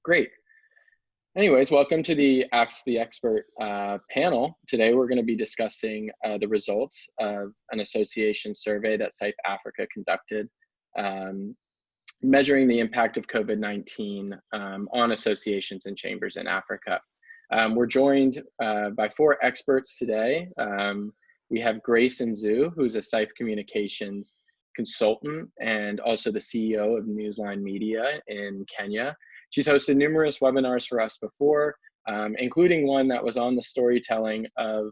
Great. Anyways, welcome to the Ask the Expert panel. Today we're going to be discussing the results of an association survey that CIPE Africa conducted, measuring the impact of COVID-19 on associations and chambers in Africa. We're joined by 4 experts today. We have Grace Nzou, who's a CIPE communications consultant and also the CEO of Niusline Media in Kenya. She's hosted numerous webinars for us before, including one that was on the storytelling of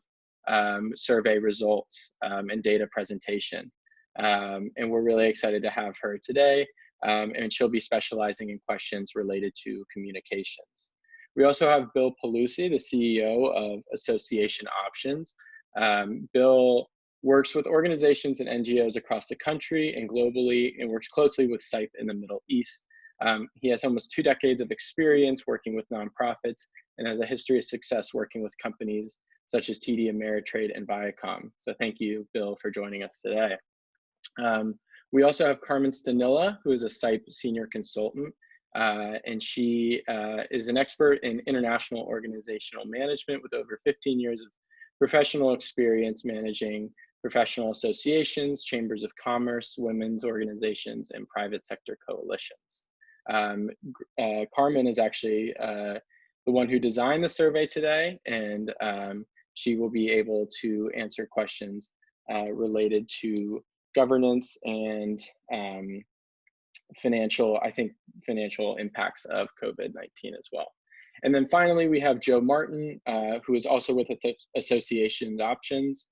survey results and data presentation. And we're really excited to have her today, and she'll be specializing in questions related to communications. We also have Bill Pawlucy, the CEO of Association Options. Bill works with organizations and NGOs across the country and globally, and works closely with CIPE in the Middle East. He has almost 2 decades of experience working with nonprofits and has a history of success working with companies such as TD Ameritrade and Viacom. So thank you, Bill, for joining us today. We also have Carmen Stanila, who is a CIPE senior consultant, and she is an expert in international organizational management with over 15 years of professional experience managing professional associations, chambers of commerce, women's organizations, and private sector coalitions. Carmen is actually the one who designed the survey today, and she will be able to answer questions related to governance and financial impacts of COVID-19 as well. And then finally, we have Joe Martin, who is also with Association Options.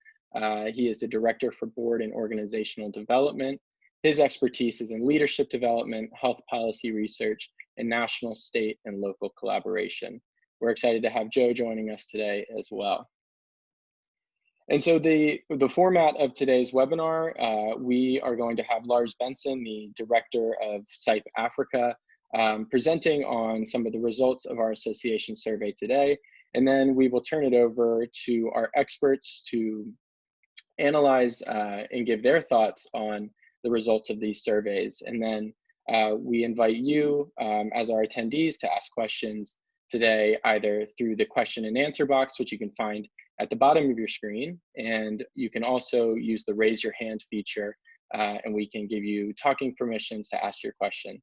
He is the Director for Board and Organizational Development. His expertise is in leadership development, health policy research, and national, state, and local collaboration. We're excited to have Joe joining us today as well. And so the format of today's webinar, we are going to have Lars Benson, the Director of CIPE Africa, presenting on some of the results of our association survey today. And then we will turn it over to our experts to analyze and give their thoughts on the results of these surveys. And then we invite you as our attendees to ask questions today, either through the question and answer box, which you can find at the bottom of your screen. And you can also use the raise your hand feature, and we can give you talking permissions to ask your question.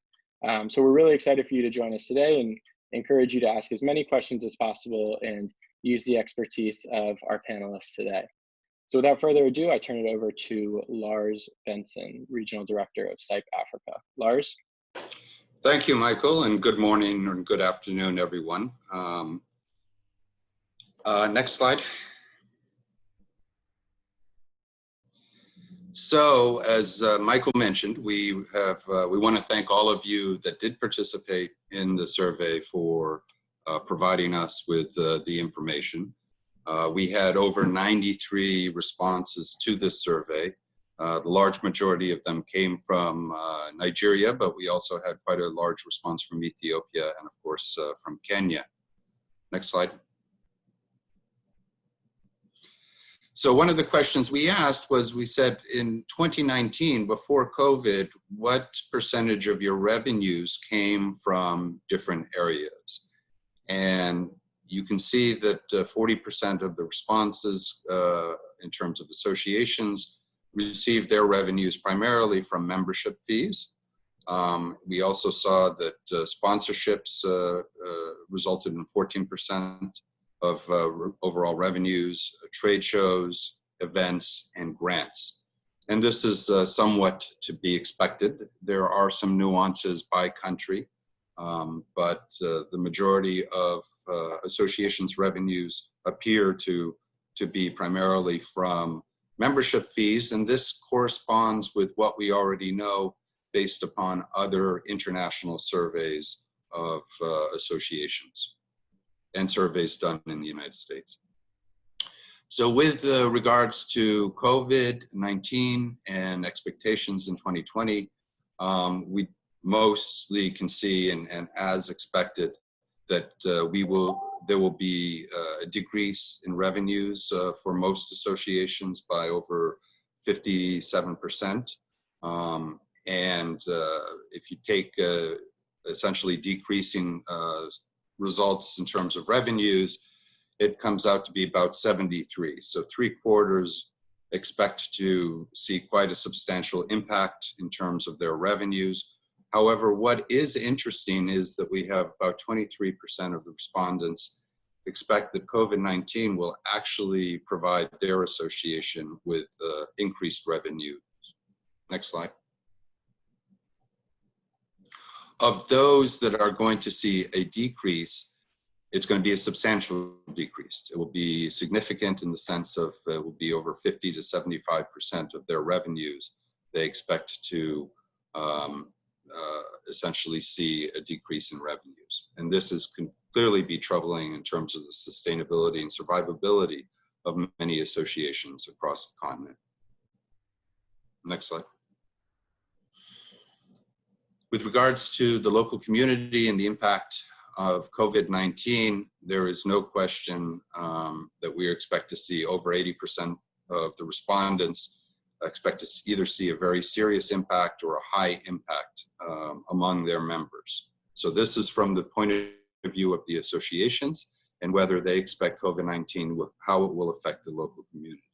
So we're really excited for you to join us today and encourage you to ask as many questions as possible and use the expertise of our panelists today. So without further ado, I turn it over to Lars Benson, Regional Director of CIPE Africa. Lars? Thank you, Michael, and good morning and good afternoon, everyone. Next slide. So, as Michael mentioned, we want to thank all of you that did participate in the survey for providing us with the information. We had over 93 responses to this survey. The large majority of them came from Nigeria, but we also had quite a large response from Ethiopia and, of course, from Kenya. Next slide. So one of the questions we asked was, we said in 2019, before COVID, what percentage of your revenues came from different areas? And you can see that 40% of the responses in terms of associations received their revenues primarily from membership fees. We also saw that sponsorships resulted in 14% of overall revenues, trade shows, events, and grants. And this is somewhat to be expected. There are some nuances by country. But the majority of associations' revenues appear to be primarily from membership fees, and this corresponds with what we already know based upon other international surveys of associations and surveys done in the United States. So with regards to COVID-19 and expectations in 2020, we mostly can see, and as expected, that there will be a decrease in revenues for most associations by over 57%. And if you take essentially decreasing results in terms of revenues, it comes out to be about 73. So 3/4 expect to see quite a substantial impact in terms of their revenues. However, what is interesting is that we have about 23% of the respondents expect that COVID-19 will actually provide their association with increased revenue. Next slide. Of those that are going to see a decrease, it's going to be a substantial decrease. It will be significant in the sense of it will be over 50 to 75% of their revenues. They expect to essentially see a decrease in revenues. And this can clearly be troubling in terms of the sustainability and survivability of many associations across the continent. Next slide. With regards to the local community and the impact of COVID-19, there is no question that we expect to see over 80% of the respondents expect to either see a very serious impact or a high impact among their members. So this is from the point of view of the associations and whether they expect COVID-19, how it will affect the local community.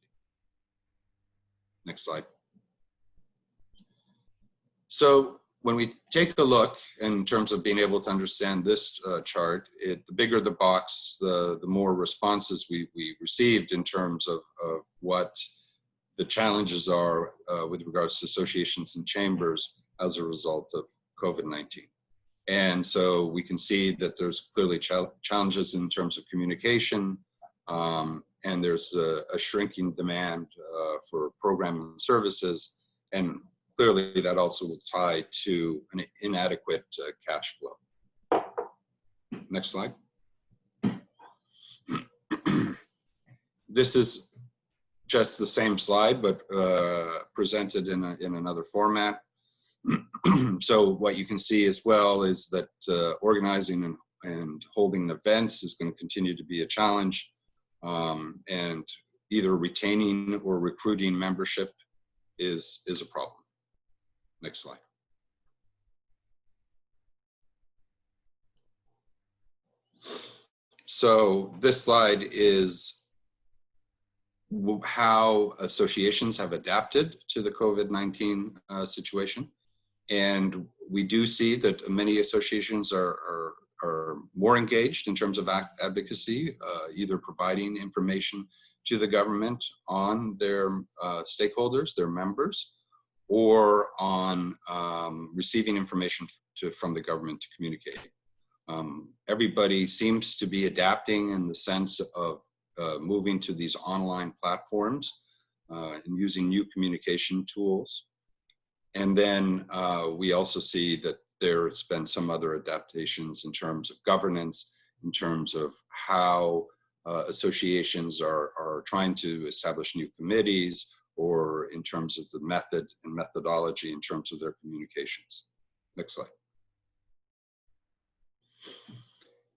Next slide. So when we take a look in terms of being able to understand this chart, the bigger the box, the more responses we received in terms of what the challenges are with regards to associations and chambers as a result of COVID-19. And so we can see that there's clearly challenges in terms of communication, and there's a shrinking demand for programming and services, and clearly that also will tie to an inadequate cash flow. Next slide. This is just the same slide, but presented in another format. So what you can see as well is that organizing and holding events is going to continue to be a challenge, and either retaining or recruiting membership is a problem. Next slide. So this slide is how associations have adapted to the COVID-19 situation. And we do see that many associations are more engaged in terms of advocacy, either providing information to the government on their stakeholders, their members, or on receiving information from the government to communicate. Everybody seems to be adapting in the sense of moving to these online platforms and using new communication tools. And then we also see that there's been some other adaptations in terms of governance, in terms of how associations are trying to establish new committees, or in terms of the method and methodology in terms of their communications. Next slide.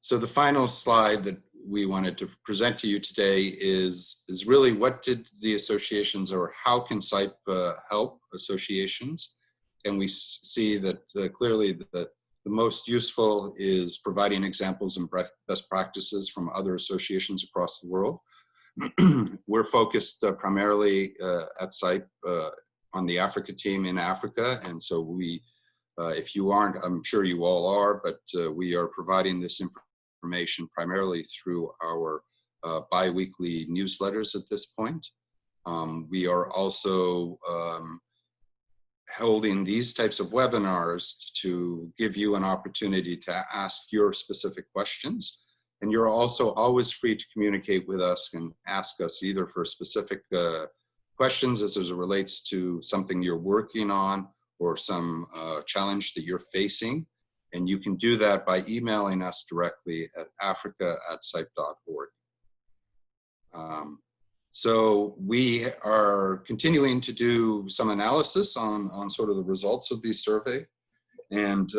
So the final slide that we wanted to present to you today is really what did the associations, or how can CIPE help associations? And we see that clearly that the most useful is providing examples and best practices from other associations across the world. We're focused primarily at CIPE on the Africa team in Africa. And so we, if you aren't, I'm sure you all are, but we are providing this information primarily through our bi-weekly newsletters at this point. We are also holding these types of webinars to give you an opportunity to ask your specific questions. And you're also always free to communicate with us and ask us either for specific questions as it relates to something you're working on or some challenge that you're facing. And you can do that by emailing us directly at africa@cipe.org. So we are continuing to do some analysis on sort of the results of these survey. And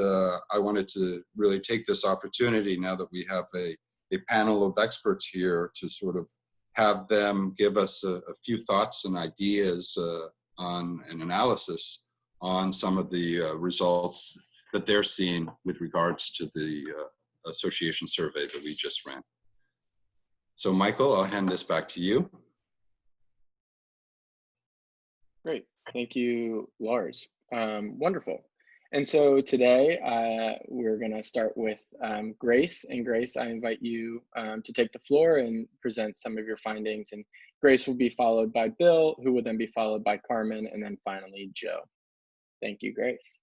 I wanted to really take this opportunity now that we have a panel of experts here to sort of have them give us a few thoughts and ideas on an analysis on some of the results that they're seeing with regards to the association survey that we just ran. So Michael, I'll hand this back to you. Great, thank you, Lars. Wonderful. And so today we're gonna start with Grace. And Grace, I invite you to take the floor and present some of your findings. And Grace will be followed by Bill, who will then be followed by Carmen, and then finally Joe. Thank you, Grace.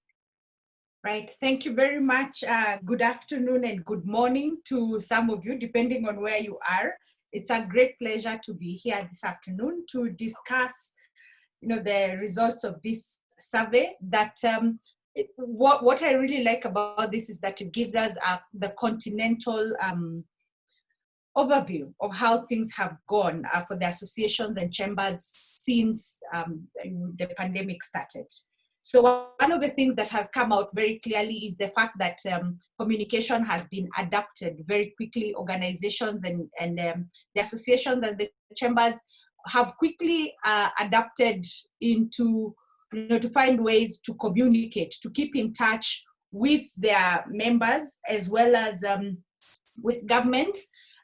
Right, thank you very much. Good afternoon and good morning to some of you, depending on where you are. It's a great pleasure to be here this afternoon to discuss, the results of this survey. That what I really like about this is that it gives us the continental overview of how things have gone for the associations and chambers since the pandemic started. So one of the things that has come out very clearly is the fact that communication has been adapted very quickly. Organizations and the associations and the chambers have quickly adapted into, to find ways to communicate, to keep in touch with their members as well as with government.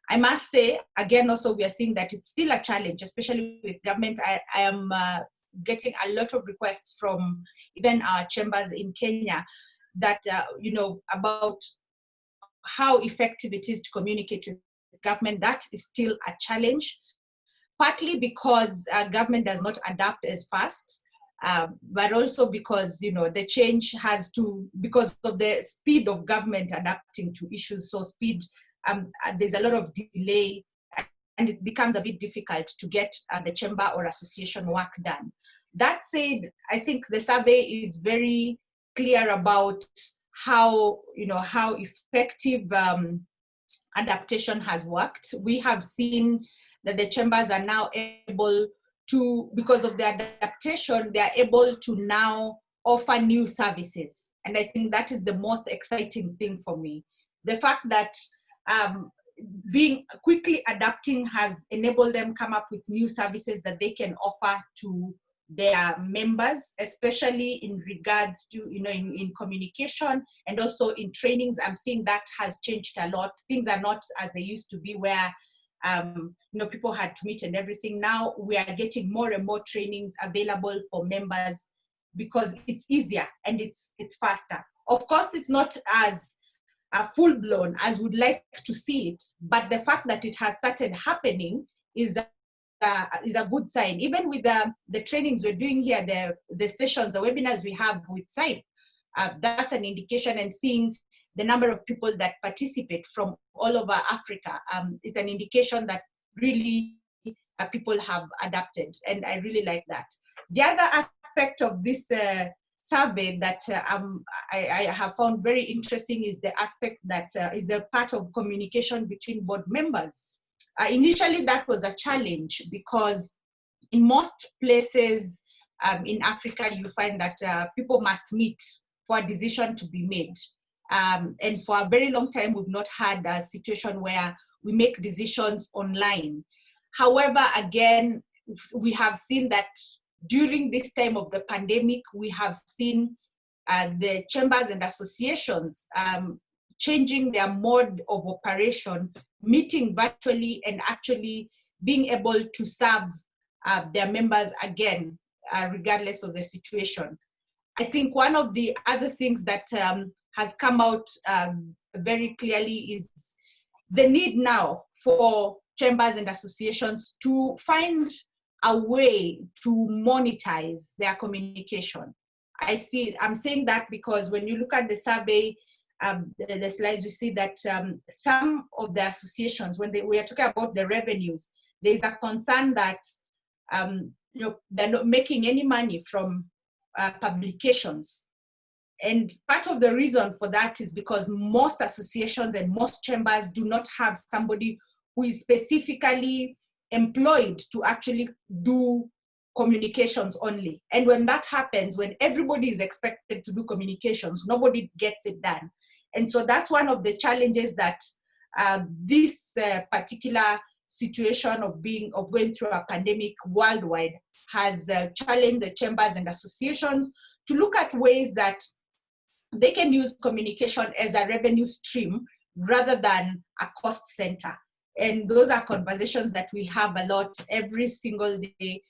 I must say, again, also we are seeing that it's still a challenge, especially with government. I am getting a lot of requests from even our chambers in Kenya that, about how effective it is to communicate with government. That is still a challenge, partly because government does not adapt as fast, but also because, the change has to, because of the speed of government adapting to issues. So speed, there's a lot of delay, and it becomes a bit difficult to get the chamber or association work done. That said, I think the survey is very clear about how, how effective adaptation has worked. We have seen that the chambers are now able to, because of the adaptation, they are able to now offer new services. And I think that is the most exciting thing for me. The fact that being quickly adapting has enabled them come up with new services that they can offer to their members, especially in regards to, in communication and also in trainings. I'm seeing that has changed a lot. Things are not as they used to be, where people had to meet and everything. Now we are getting more and more trainings available for members because it's easier and it's faster. Of course, it's not as full-blown as we'd like to see it, but the fact that it has started happening is a good sign. Even with the trainings we're doing here, the sessions, the webinars we have with CIPE, that's an indication, and seeing the number of people that participate from all over Africa, it's an indication that really people have adapted, and I really like that. The other aspect of this survey that I have found very interesting is the aspect that is a part of communication between board members. Initially, that was a challenge because in most places in Africa, you find that people must meet for a decision to be made. And for a very long time, we've not had a situation where we make decisions online. However, again, we have seen that during this time of the pandemic, we have seen the chambers and associations changing their mode of operation, meeting virtually and actually being able to serve their members again, regardless of the situation. I think one of the other things that has come out very clearly is the need now for chambers and associations to find a way to monetize their communication. I'm saying that because when you look at the survey, the slides, you see that some of the associations, when we are talking about the revenues, there's a concern that they're not making any money from publications. And part of the reason for that is because most associations and most chambers do not have somebody who is specifically employed to actually do communications only. And when that happens, when everybody is expected to do communications, nobody gets it done. And so that's one of the challenges that this particular situation of going through a pandemic worldwide has challenged the chambers and associations to look at ways that they can use communication as a revenue stream rather than a cost center. And those are conversations that we have a lot every single day.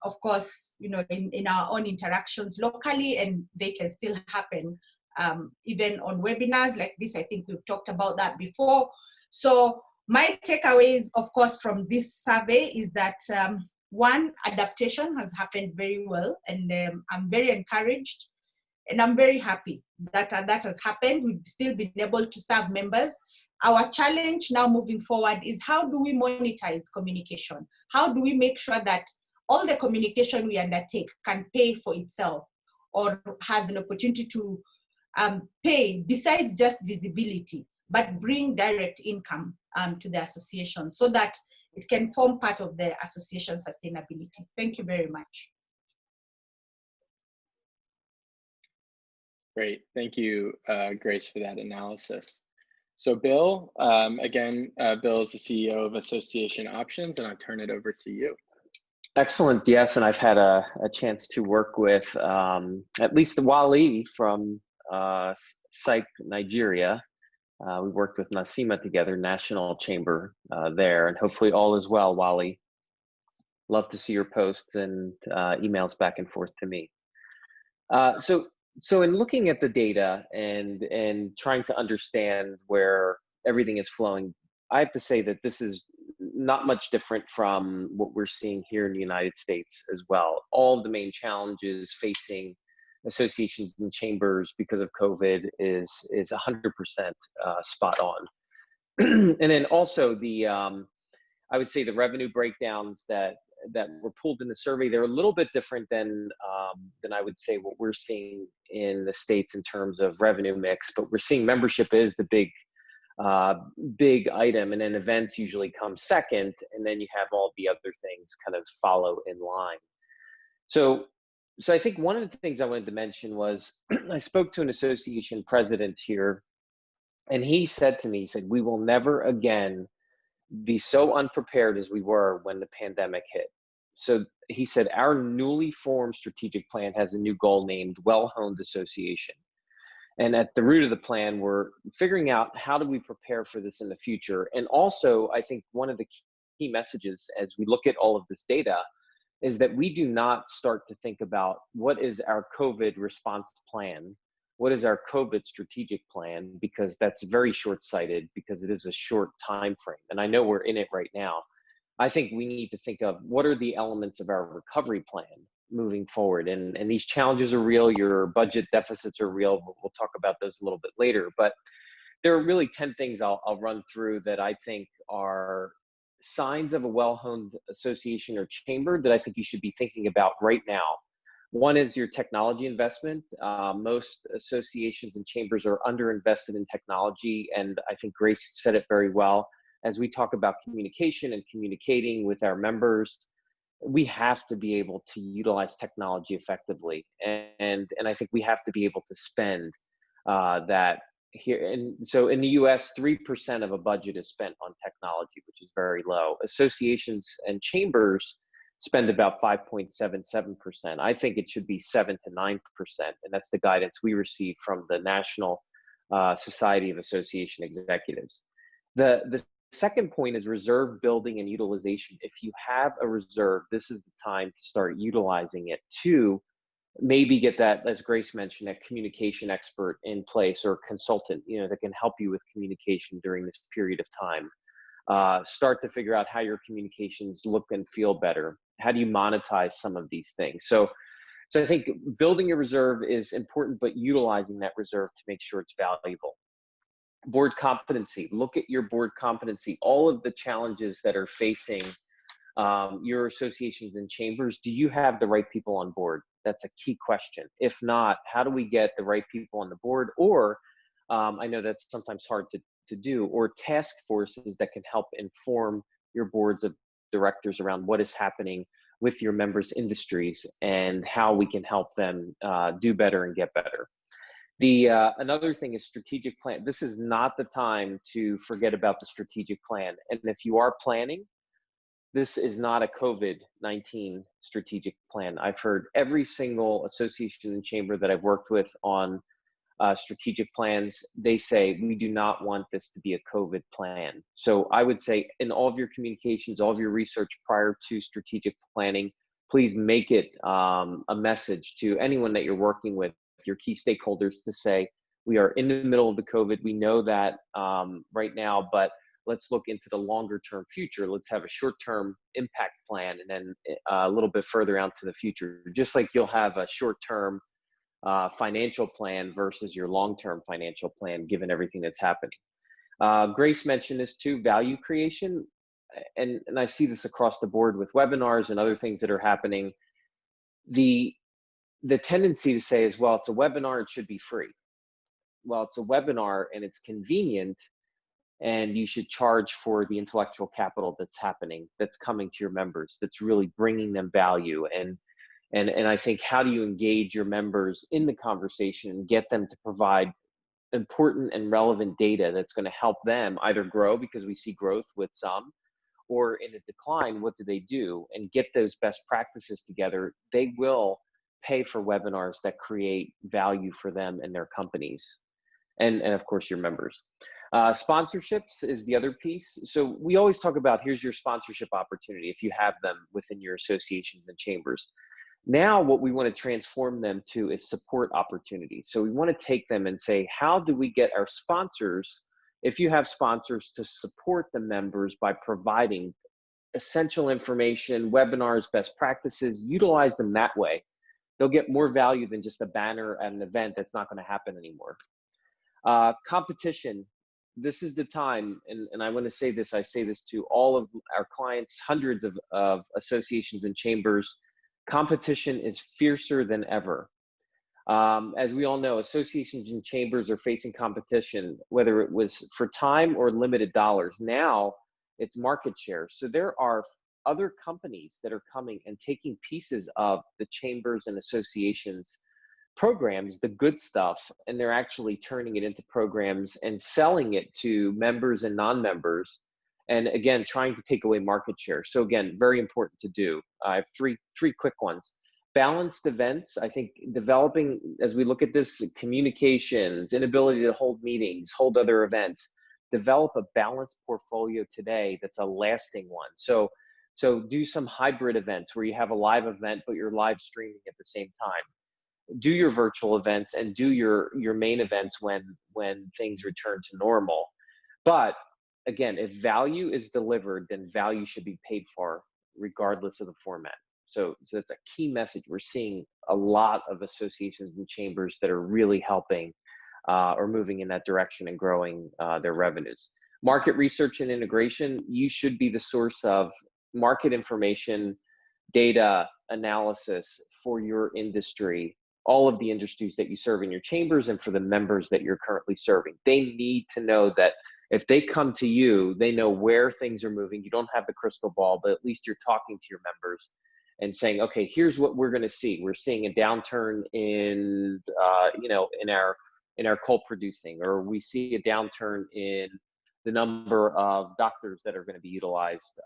Of course, you know, in our own interactions locally, and they can still happen even on webinars like this. I think we've talked about that before. So my takeaways, of course, from this survey is that one, adaptation has happened very well, and I'm very encouraged, and I'm very happy that that has happened. We've still been able to serve members. Our challenge now moving forward is, how do we monetize communication? How do we make sure that all the communication we undertake can pay for itself, or has an opportunity to pay besides just visibility, but bring direct income to the association so that it can form part of the association sustainability. Thank you very much. Great, thank you, Grace, for that analysis. So Bill, again, Bill is the CEO of Association Options, and I'll turn it over to you. Excellent, yes, and I've had a chance to work with at least Wale from CIPE Nigeria. We worked with Nasima together, National Chamber there, and hopefully all is well, Wale. Love to see your posts and emails back and forth to me. So in looking at the data and trying to understand where everything is flowing, I have to say that this is not much different from what we're seeing here in the United States as well. All of the main challenges facing associations and chambers because of COVID is 100% spot on. And then also the, I would say the revenue breakdowns that were pulled in the survey, they're a little bit different than I would say what we're seeing in the States in terms of revenue mix, but we're seeing membership is the big item, and then events usually come second, and then you have all the other things kind of follow in line. So I think one of the things I wanted to mention was I spoke to an association president here, and he said to me, he said, we will never again be so unprepared as we were when the pandemic hit. So he said, our newly formed strategic plan has a new goal named Well-Honed Association. And at the root of the plan, we're figuring out how do we prepare for this in the future. And also, I think one of the key messages as we look at all of this data is that we do not start to think about what is our COVID response plan, what is our COVID strategic plan, because that's very short-sighted because it is a short time frame. And I know we're in it right now. I think we need to think of what are the elements of our recovery plan moving forward. And these challenges are real. Your budget deficits are real. We'll talk about those a little bit later. But there are really 10 things I'll run through that I think are signs of a well-honed association or chamber that I think you should be thinking about right now. One is your technology investment. Most associations and chambers are underinvested in technology, and I think Grace said it very well. As we talk about communication and communicating with our members, we have to be able to utilize technology effectively, and I think we have to be able to spend that here. And so in the US, 3% of a budget is spent on technology, which is very low. Associations and chambers spend about 5.77%. I think it should be 7 to 9%, and that's the guidance we receive from the National Society of Association Executives. The second point is reserve building and utilization. If you have a reserve, this is the time to start utilizing it to maybe get that, as Grace mentioned, a communication expert in place or consultant, that can help you with communication during this period of time. Start to figure out how your communications look and feel better. How do you monetize some of these things? So I think building a reserve is important, but utilizing that reserve to make sure it's valuable. Board competency. Look at your board competency. All of the challenges that are facing your associations and chambers, do you have the right people on board? That's a key question. If not, how do we get the right people on the board? Or I know that's sometimes hard to do, or task forces that can help inform your boards of directors around what is happening with your members' industries and how we can help them do better and get better. Another thing is strategic plan. This is not the time to forget about the strategic plan. And if you are planning, this is not a COVID-19 strategic plan. I've heard every single association and chamber that I've worked with on strategic plans, they say, we do not want this to be a COVID plan. So I would say in all of your communications, all of your research prior to strategic planning, please make it a message to anyone that you're working with, your key stakeholders, to say, we are in the middle of the COVID. We know that right now, but let's look into the longer term future. Let's have a short term impact plan, and then a little bit further out to the future, just like you'll have a short term financial plan versus your long-term financial plan, given everything that's happening. Grace mentioned this too, value creation. And I see this across the board with webinars and other things that are happening. The tendency to say is, well, it's a webinar, it should be free. Well, it's a webinar and it's convenient, and you should charge for the intellectual capital that's happening, that's coming to your members, that's really bringing them value. And I think, how do you engage your members in the conversation and get them to provide important and relevant data that's going to help them either grow, because we see growth with some, or in a decline, what do they do? And get those best practices together. They will pay for webinars that create value for them and their companies, and of course your members. Sponsorships is the other piece. So we always talk about, here's your sponsorship opportunity if you have them within your associations and chambers. Now what we want to transform them to is support opportunities. So we want to take them and say, how do we get our sponsors, if you have sponsors, to support the members by providing essential information, webinars, best practices, utilize them that way. They'll get more value than just a banner at an event that's not going to happen anymore. Competition. This is the time, and I want to say this, I say this to all of our clients, hundreds of associations and chambers. Competition is fiercer than ever. As we all know, associations and chambers are facing competition, whether it was for time or limited dollars. Now it's market share. So there are other companies that are coming and taking pieces of the chambers and associations programs, the good stuff, and they're actually turning it into programs and selling it to members and non-members. And again, trying to take away market share. So again, very important to do. I have three quick ones. Balanced events. I think developing, as we look at this, communications, inability to hold meetings, hold other events, develop a balanced portfolio today that's a lasting one. So do some hybrid events where you have a live event, but you're live streaming at the same time. Do your virtual events and do your main events when things return to normal. But again, if value is delivered, then value should be paid for regardless of the format. So that's a key message. We're seeing a lot of associations and chambers that are really helping or moving in that direction and growing their revenues. Market research and integration. You should be the source of market information, data analysis for your industry, all of the industries that you serve in your chambers, and for the members that you're currently serving. They need to know that if they come to you, they know where things are moving. You don't have the crystal ball, but at least you're talking to your members and saying, okay, here's what we're going to see. We're seeing a downturn in, in our coal producing, or we see a downturn in the number of doctors that are going to be utilized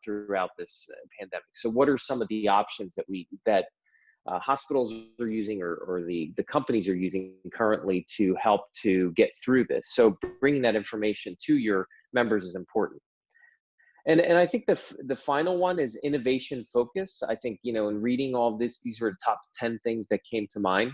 throughout this pandemic. So what are some of the options that hospitals are using, or the companies are using currently to help to get through this? So bringing that information to your members is important. And I think the final one is innovation focus. I think, in reading all this, these were the top 10 things that came to mind.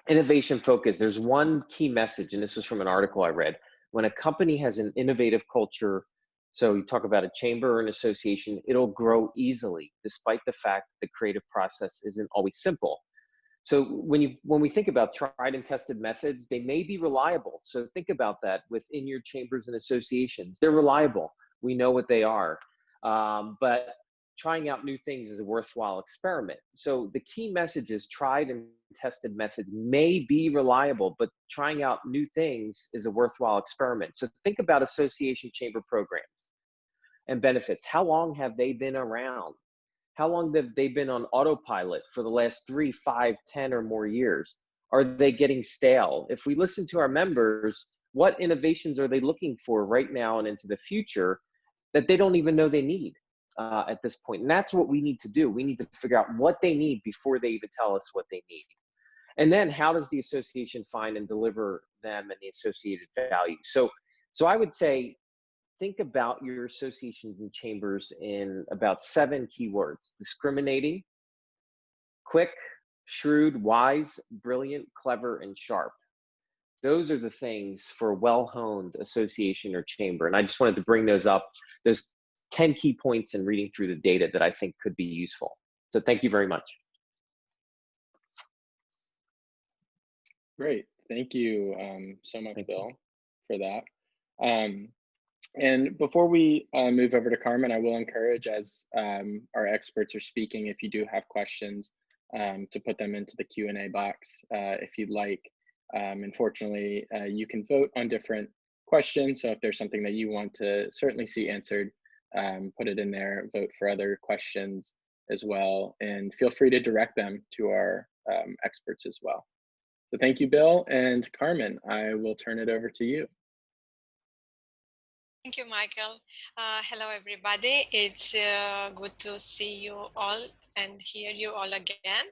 Innovation focus. There's one key message, and this was from an article I read. When a company has an innovative culture, so you talk about a chamber or an association, it'll grow easily, despite the fact the creative process isn't always simple. So when we think about tried and tested methods, they may be reliable. So think about that within your chambers and associations. They're reliable. We know what they are. But trying out new things is a worthwhile experiment. So the key message is tried and tested methods may be reliable, but trying out new things is a worthwhile experiment. So think about association chamber programs and benefits. How long have they been around? How long have they been on autopilot for the last 3, 5, 10 or more years? Are they getting stale? If we listen to our members, what innovations are they looking for right now and into the future that they don't even know they need at this point? And that's what we need to do. We need to figure out what they need before they even tell us what they need. And then how does the association find and deliver them and the associated value? So I would say, think about your associations and chambers in about 7 keywords: discriminating, quick, shrewd, wise, brilliant, clever, and sharp. Those are the things for a well-honed association or chamber. And I just wanted to bring those up. There's 10 key points in reading through the data that I think could be useful. So thank you very much. Great. Thank you so much, Bill, for that. And before we move over to Carmen, I will encourage, as our experts are speaking, if you do have questions, to put them into the Q&A box if you'd like. Unfortunately, you can vote on different questions. So if there's something that you want to certainly see answered, put it in there, vote for other questions as well, and feel free to direct them to our experts as well. So thank you, Bill. And Carmen, I will turn it over to you. Thank you, Michael. Hello, everybody. It's good to see you all and hear you all again.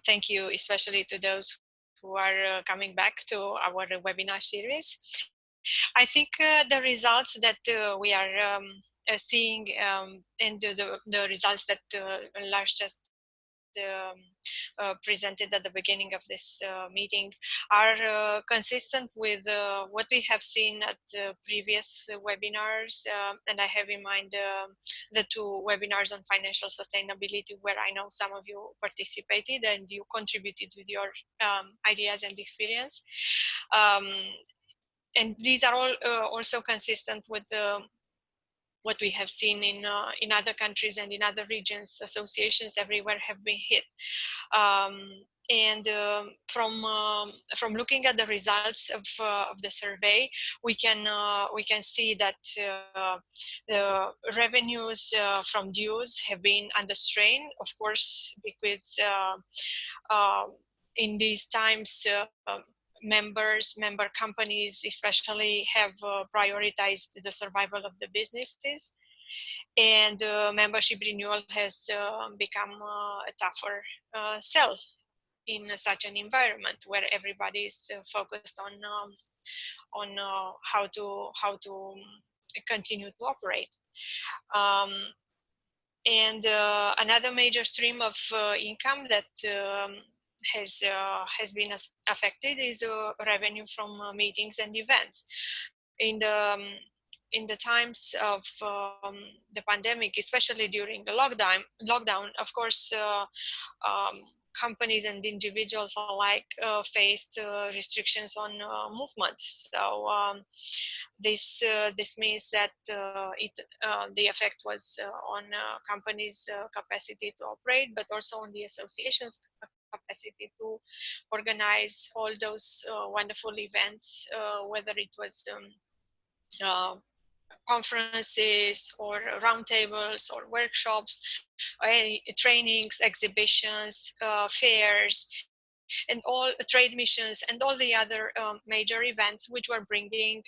Thank you, especially to those who are coming back to our webinar series. I think the results that we are seeing and the results that Lars just presented at the beginning of this meeting are consistent with what we have seen at the previous webinars, and I have in mind the 2 webinars on financial sustainability, where I know some of you participated and you contributed with your ideas and experience. And these are all also consistent with what we have seen in other countries and in other regions. Associations everywhere have been hit. From looking at the results of the survey, we can see that the revenues from dues have been under strain, of course, because in these times member companies especially have prioritized the survival of the businesses, and membership renewal has become a tougher sell in such an environment where everybody is focused on how to continue to operate. And another major stream of income that has been affected is revenue from meetings and events. In the times of the pandemic, especially during the lockdown, of course, companies and individuals alike faced restrictions on movement. So this means that the effect was on companies' capacity to operate, but also on the association's capacity to organize all those wonderful events, whether it was conferences or roundtables or workshops, trainings, exhibitions, fairs, and all trade missions and all the other major events which were bringing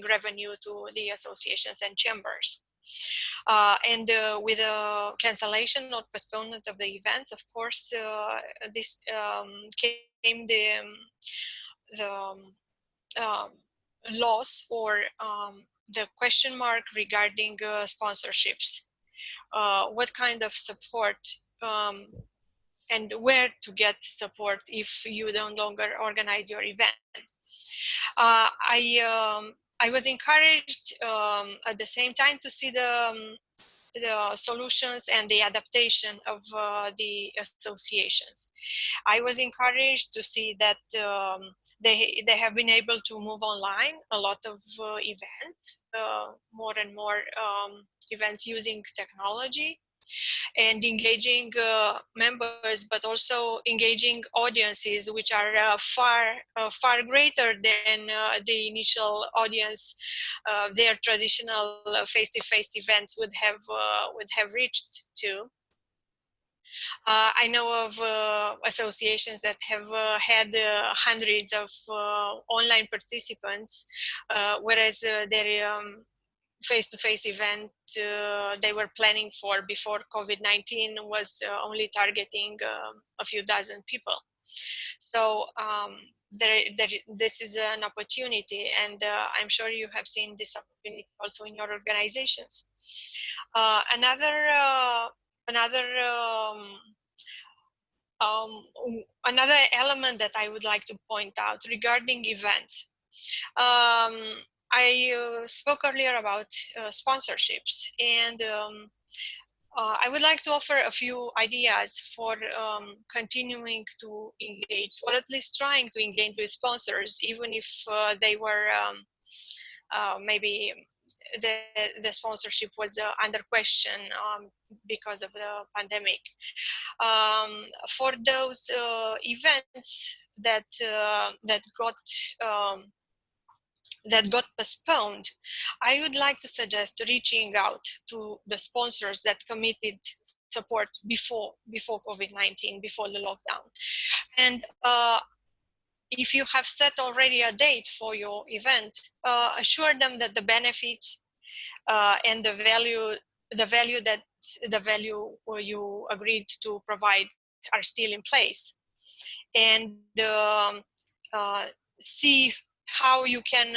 revenue to the associations and chambers. And with the cancellation or postponement of the events, of course, this came the loss or the question mark regarding sponsorships. What kind of support and where to get support if you no longer organize your event? I was encouraged at the same time to see the solutions and the adaptation of the associations. I was encouraged to see that they have been able to move online a lot of events, more and more events using technology, and engaging members, but also engaging audiences, which are far greater than the initial audience their traditional face-to-face events would have reached to. I know of associations that have had hundreds of online participants, whereas their face-to-face event they were planning for before COVID-19 was only targeting a few dozen people. So this is an opportunity, and I'm sure you have seen this opportunity also in your organizations. Another element that I would like to point out regarding events. I spoke earlier about sponsorships, and I would like to offer a few ideas for continuing to engage, or at least trying to engage with sponsors, even if they were maybe the sponsorship was under question because of the pandemic. For those events that got postponed, I would like to suggest reaching out to the sponsors that committed support before COVID-19, before the lockdown. And if you have set already a date for your event, assure them that the benefits and the value you agreed to provide are still in place, and see how you can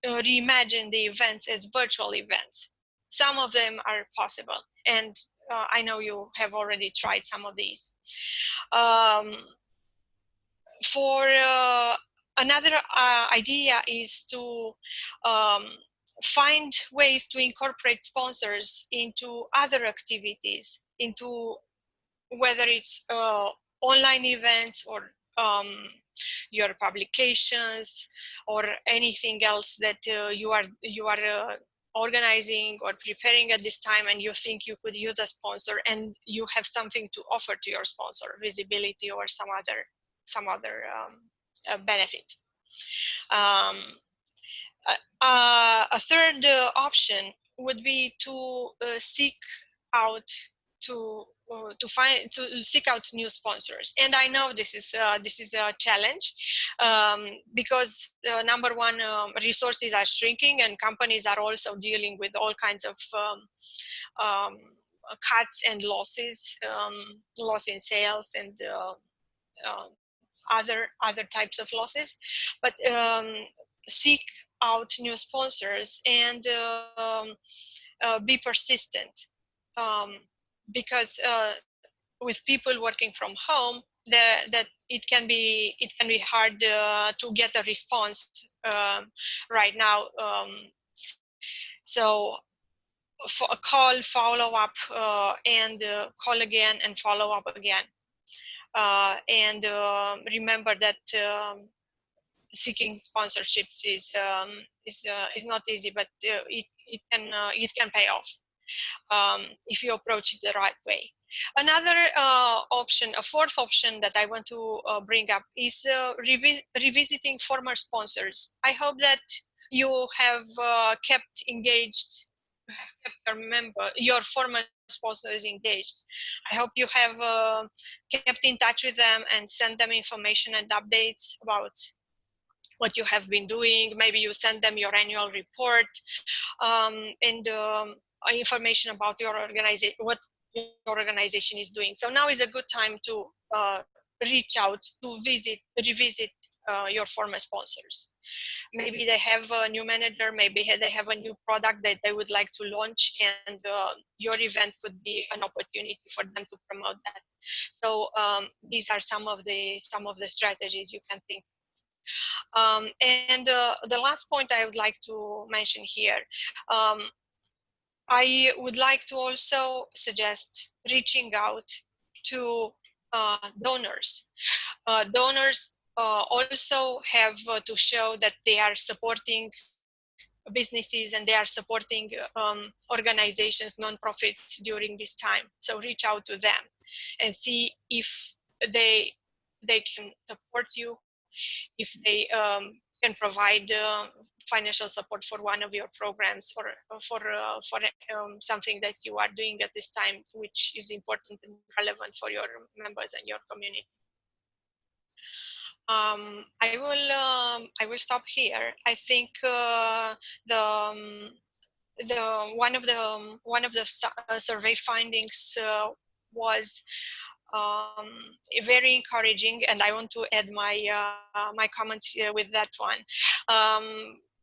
reimagine the events as virtual events. Some of them are possible, and I know you have already tried some of these. For another idea is to find ways to incorporate sponsors into other activities, into whether it's online events or your publications or anything else that you are organizing or preparing at this time, and you think you could use a sponsor and you have something to offer to your sponsor, visibility or some other benefit. A third option would be to seek out seek out new sponsors, and I know this is a challenge because number one, resources are shrinking, and companies are also dealing with all kinds of cuts and losses, loss in sales, and other types of losses. But seek out new sponsors and be persistent. Because with people working from home, that it can be hard to get a response right now. So for a call, follow up, and call again and follow up again. And remember that seeking sponsorships is not easy, but it can pay off if you approach it the right way. Another option, a fourth option that I want to bring up is revisiting former sponsors. I hope that you have kept engaged, your former sponsors engaged. I hope you have kept in touch with them and sent them information and updates about what you have been doing. Maybe you send them your annual report and information about your organization, what your organization is doing. So now is a good time to reach out, to revisit your former sponsors. Maybe they have a new manager, maybe they have a new product that they would like to launch, and your event could be an opportunity for them to promote that. So these are some of the strategies you can think. And the last point I would like to mention here, I would like to also suggest reaching out to donors. Donors also have to show that they are supporting businesses and they are supporting organizations, non-profits during this time. So reach out to them and see if they can support you, if they can provide financial support for one of your programs, or for something that you are doing at this time, which is important and relevant for your members and your community. I will stop here. I think survey findings was very encouraging, and I want to add my comments with that one.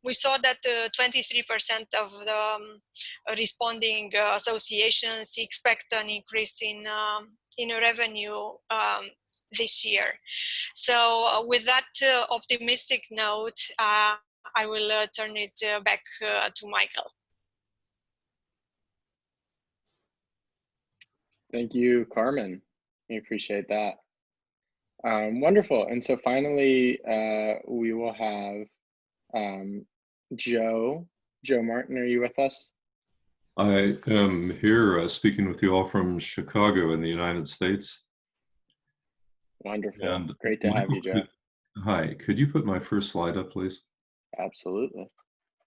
We saw that 23% of the responding associations expect an increase in revenue this year. So with that optimistic note, I will turn it back to Michel. Thank you, Carmen. I appreciate that. Wonderful. And so finally, we will have Joe. Joe Martin, are you with us? I am here speaking with you all from Chicago in the United States. Wonderful. And great to have you, Joe. Hi, could you put my first slide up, please? Absolutely.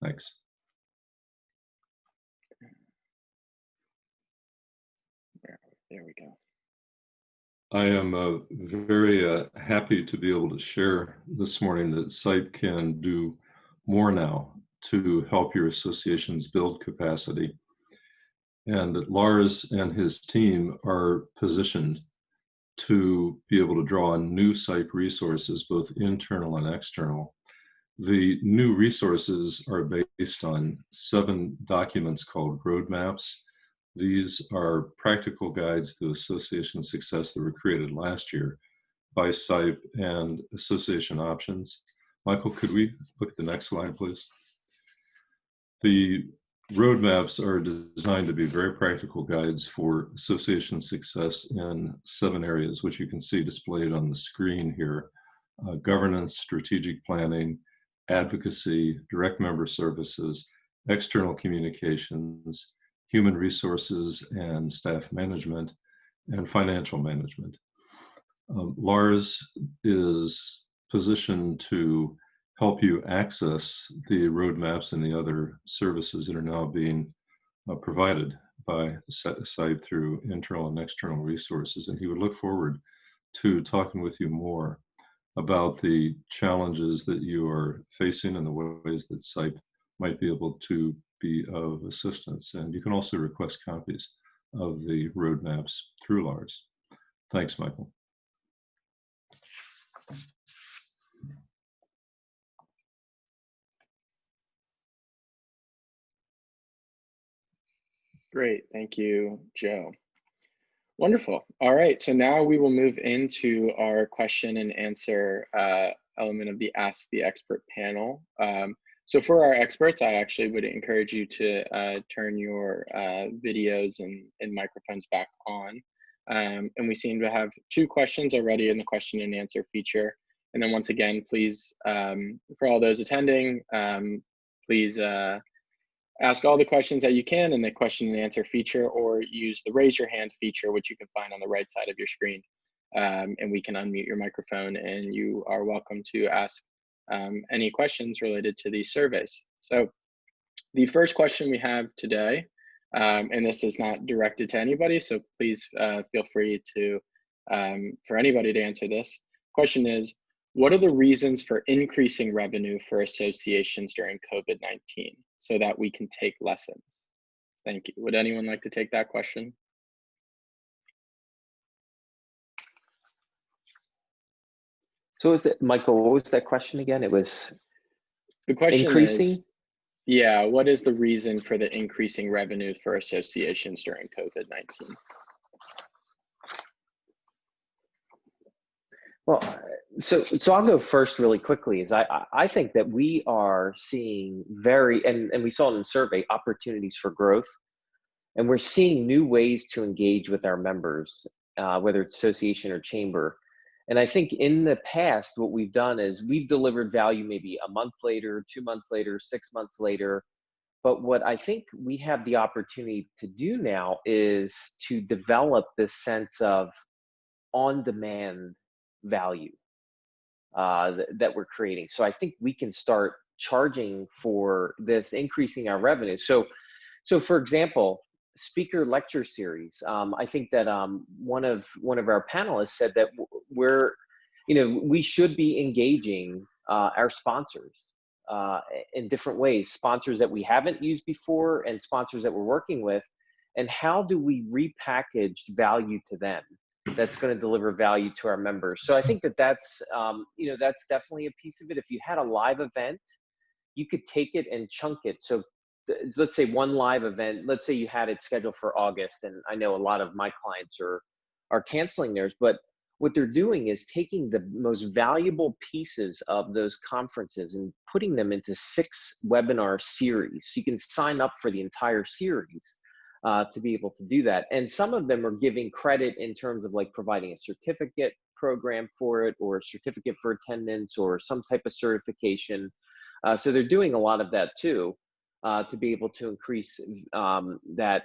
Thanks. There we go. I am very happy to be able to share this morning that CIPE can do more now to help your associations build capacity. And that Lars and his team are positioned to be able to draw on new CIPE resources, both internal and external. The new resources are based on 7 documents called roadmaps. These are practical guides to association success that were created last year by CIPE and association options. Michael, could we look at the next slide, please? The roadmaps are designed to be very practical guides for association success in 7 areas, which you can see displayed on the screen here. Governance, strategic planning, advocacy, direct member services, external communications, human resources and staff management, and financial management. Lars is positioned to help you access the roadmaps and the other services that are now being provided by CIPE through internal and external resources. And he would look forward to talking with you more about the challenges that you are facing and the ways that CIPE might be able to be of assistance. And you can also request copies of the roadmaps through Lars. Thanks, Michael. Great, thank you, Joe. Wonderful. All right, so now we will move into our question and answer element of the Ask the Expert panel. So for our experts, I actually would encourage you to turn your videos and microphones back on. And we seem to have 2 questions already in the question and answer feature. And then once again, please, for all those attending, please ask all the questions that you can in the question and answer feature, or use the raise your hand feature, which you can find on the right side of your screen. And we can unmute your microphone, and you are welcome to ask any questions related to these surveys. So the first question we have today, and this is not directed to anybody, so please feel free to, for anybody to answer this. Question is, what are the reasons for increasing revenue for associations during COVID-19 so that we can take lessons? Thank you. Would anyone like to take that question? So is it, Michael, what was that question again? It was the question increasing? Is, yeah, what is the reason for the increasing revenue for associations during COVID-19? Well, so I'll go first really quickly. Is I think that we are seeing and we saw it in the survey, opportunities for growth. And we're seeing new ways to engage with our members, whether it's association or chamber. And I think in the past, what we've done is we've delivered value maybe a month later, 2 months later, 6 months later. But what I think we have the opportunity to do now is to develop this sense of on-demand value that we're creating. So I think we can start charging for this, increasing our revenue. So for example, speaker lecture series. I think that one of our panelists said that we should be engaging our sponsors in different ways, sponsors that we haven't used before and sponsors that we're working with, and how do we repackage value to them that's going to deliver value to our members. So I think that that's that's definitely a piece of it. If you had a live event, you could take it and chunk it. So let's say one live event, let's say you had it scheduled for August, and I know a lot of my clients are canceling theirs, but what they're doing is taking the most valuable pieces of those conferences and putting them into 6 webinar series. So you can sign up for the entire series to be able to do that. And some of them are giving credit in terms of like providing a certificate program for it, or a certificate for attendance, or some type of certification. So they're doing a lot of that too, to be able to increase that,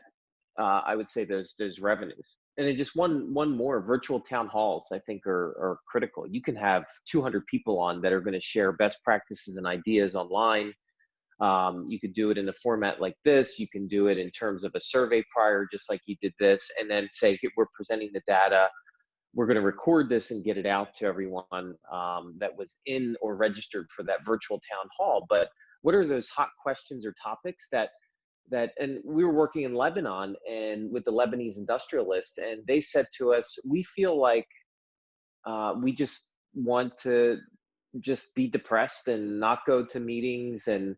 I would say, those revenues. And then just one more, virtual town halls, I think are critical. You can have 200 people on that are going to share best practices and ideas online. You could do it in a format like this. You can do it in terms of a survey prior, just like you did this, and then say, we're presenting the data. We're going to record this and get it out to everyone that was in or registered for that virtual town hall. But what are those hot questions or topics that, and we were working in Lebanon and with the Lebanese industrialists, and they said to us, we feel like we just want to just be depressed and not go to meetings and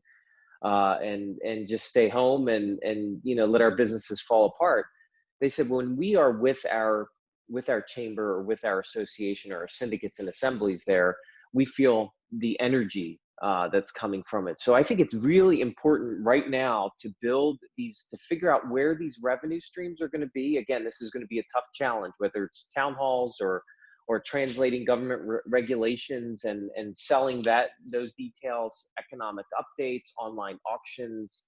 just stay home and let our businesses fall apart. They said, when we are with our chamber or with our association or our syndicates and assemblies there, we feel the energy that's coming from it. So I think it's really important right now to build these, to figure out where these revenue streams are going to be. Again, this is going to be a tough challenge, whether it's town halls or translating government regulations and selling those details, economic updates, online auctions,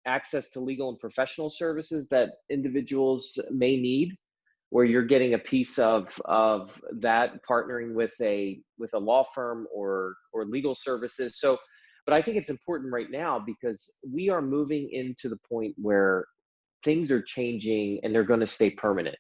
access to legal and professional services that individuals may need, where you're getting a piece of that, partnering with a law firm or legal services. So, but I think it's important right now because we are moving into the point where things are changing and they're going to stay permanent.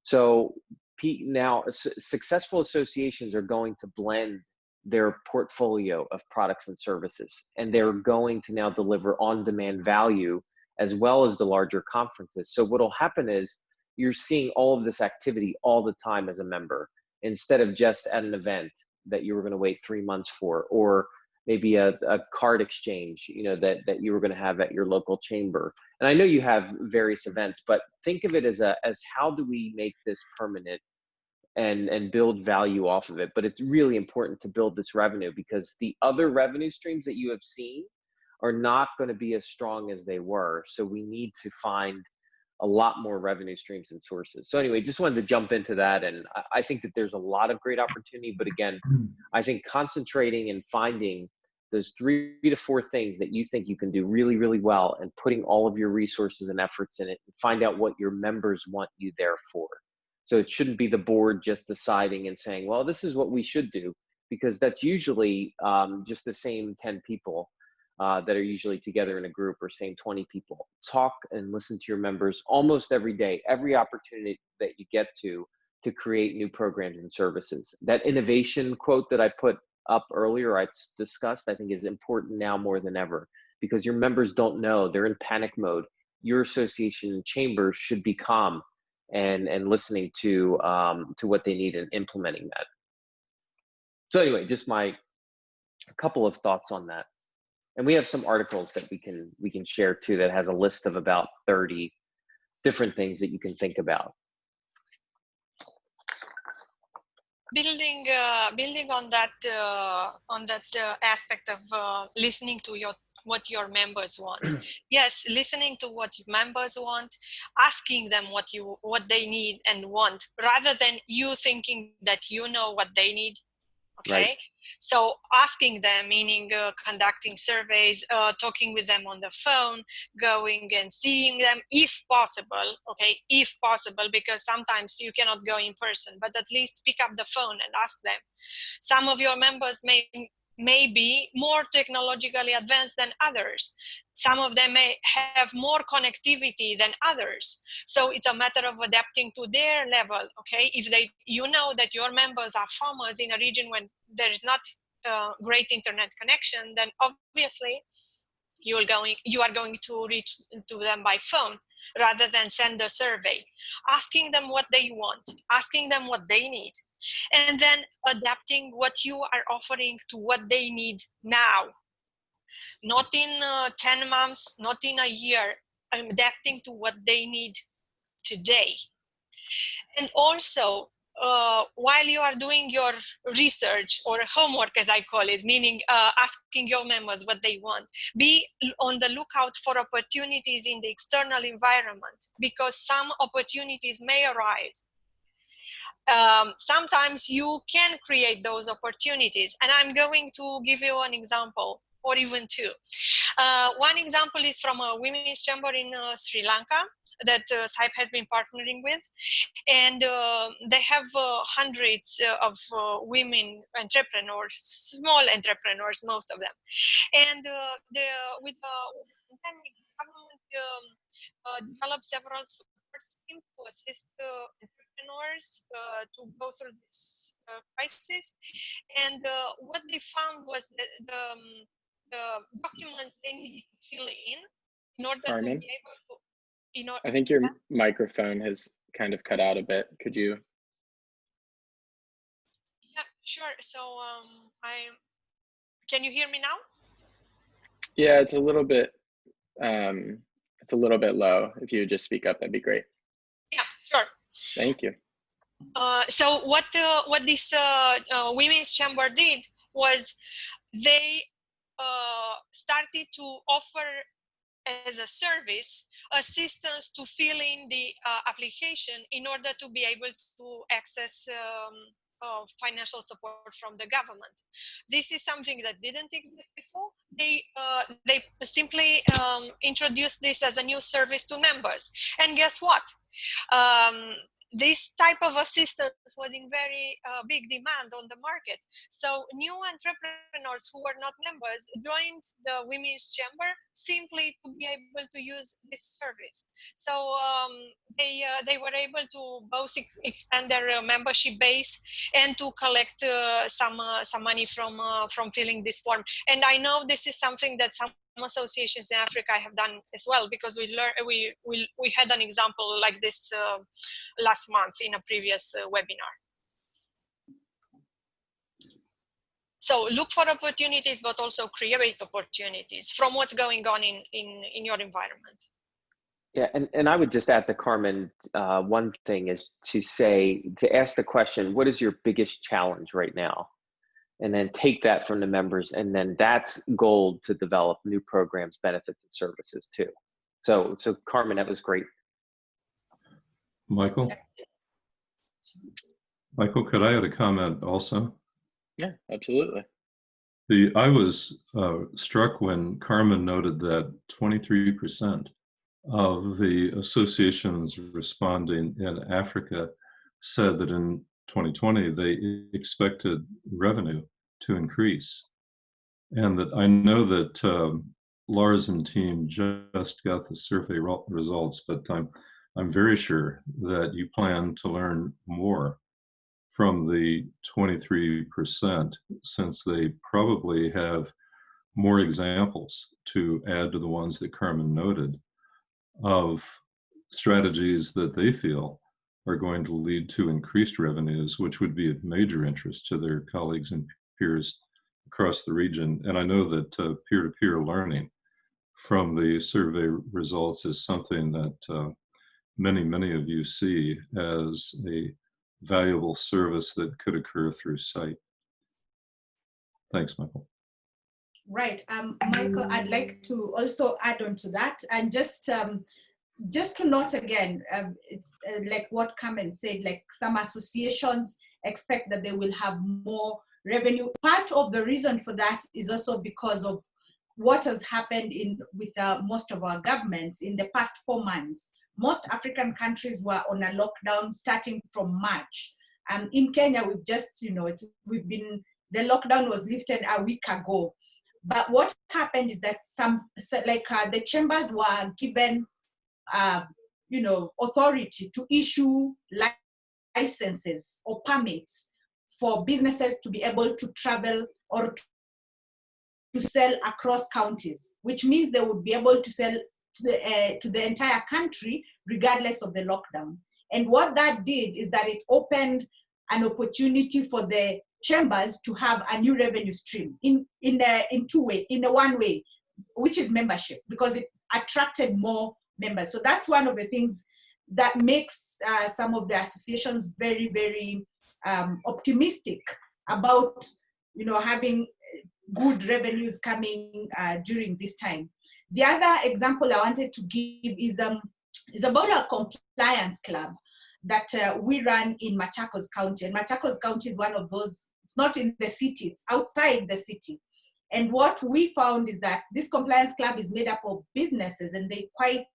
So now successful associations are going to blend their portfolio of products and services, and they're going to now deliver on-demand value as well as the larger conferences. So what'll happen is you're seeing all of this activity all the time as a member, instead of just at an event that you were going to wait 3 months for, or maybe a card exchange, that you were going to have at your local chamber. And I know you have various events, but think of it as how do we make this permanent and build value off of it. But it's really important to build this revenue, because the other revenue streams that you have seen are not going to be as strong as they were. So we need to find a lot more revenue streams and sources. So anyway, just wanted to jump into that. And I think that there's a lot of great opportunity, but again, I think concentrating and finding those 3 to 4 things that you think you can do really, really well, and putting all of your resources and efforts in it, and find out what your members want you there for. So it shouldn't be the board just deciding and saying, well, this is what we should do, because that's usually just the same 10 people that are usually together in a group, or same 20 people. Talk and listen to your members almost every day, every opportunity that you get to create new programs and services. That innovation quote that I put up earlier, I discussed, I think is important now more than ever, because your members don't know, they're in panic mode. Your association and chamber should be calm and listening to what they need and implementing that. So anyway, just a couple of thoughts on that. And we have some articles that we can share too, that has a list of about 30 different things that you can think about. Building on that aspect of listening to what your members want. Yes, listening to what your members want, asking them what they need and want, rather than you thinking that you know what they need. Okay, right. So asking them, meaning conducting surveys, talking with them on the phone, going and seeing them if possible. Okay, if possible, because sometimes you cannot go in person, but at least pick up the phone and ask them. Some of your members may be more technologically advanced than others. Some of them may have more connectivity than others. So it's a matter of adapting to their level, okay? If you know that your members are farmers in a region when there is not great internet connection, then obviously you are going to reach to them by phone rather than send a survey, asking them what they want, asking them what they need, and then adapting what you are offering to what they need now. Not in 10 months, not in a year, adapting to what they need today. And also, while you are doing your research or homework, as I call it, meaning asking your members what they want, be on the lookout for opportunities in the external environment, because some opportunities may arise. Sometimes you can create those opportunities. And I'm going to give you an example, or even two. One example is from a women's chamber in Sri Lanka that CIPE has been partnering with. And they have hundreds of women entrepreneurs, small entrepreneurs, most of them. And with the pandemic, the government developed several support schemes to assist entrepreneurs to go through this crisis. And what they found was that the documents they needed to fill in order Carmen, to be able to, I think your microphone has kind of cut out a bit. Could you? Yeah, sure. So can you hear me now? Yeah, it's a little bit low. If you would just speak up, that'd be great. Yeah, sure. Thank you. So what this women's chamber did was they started to offer as a service assistance to fill in the application in order to be able to access financial support from the government. This is something that didn't exist before. They simply introduced this as a new service to members. And guess what? This type of assistance was in very big demand on the market. So new entrepreneurs who were not members joined the women's chamber simply to be able to use this service. So they were able to both expand their membership base and to collect some money from filling this form. And I know this is something that some associations in Africa have done as well, because we had an example like this last month in a previous webinar. So look for opportunities, but also create opportunities from what's going on in your environment. Yeah, and I would just add to Carmen, one thing is to ask the question, what is your biggest challenge right now? And then take that from the members, and then that's gold to develop new programs, benefits, and services too. So Carmen, that was great. Michael, could I add a comment also? Yeah, absolutely. I was struck when Carmen noted that 23% of the associations responding in Africa said that in 2020 they expected revenue to increase. And that I know that Lars and team just got the survey results, but I'm very sure that you plan to learn more from the 23%, since they probably have more examples to add to the ones that Carmen noted of strategies that they feel are going to lead to increased revenues, which would be of major interest to their colleagues and peers across the region. And I know that peer-to-peer learning from the survey results is something that many of you see as a valuable service that could occur through CIPE. Thanks, Michael. Right, Michael, I'd like to also add on to that, and just to note again, it's like what Carmen said, like some associations expect that they will have more revenue. Part of the reason for that is also because of what has happened with most of our governments in the past 4 months. Most African countries were on a lockdown starting from March. In Kenya, we've just, the lockdown was lifted a week ago. But what happened is that the chambers were given, authority to issue licenses or permits for businesses to be able to travel or to sell across counties, which means they would be able to sell to the entire country regardless of the lockdown. And what that did is that it opened an opportunity for the chambers to have a new revenue stream in two ways, in a one way, which is membership, because it attracted more members. So that's one of the things that makes some of the associations very, very optimistic about, you know, having good revenues coming during this time. The other example I wanted to give is about a compliance club that we run in Machakos County. And Machakos County is one of those, it's not in the city, it's outside the city. And what we found is that this compliance club is made up of businesses, and they quite,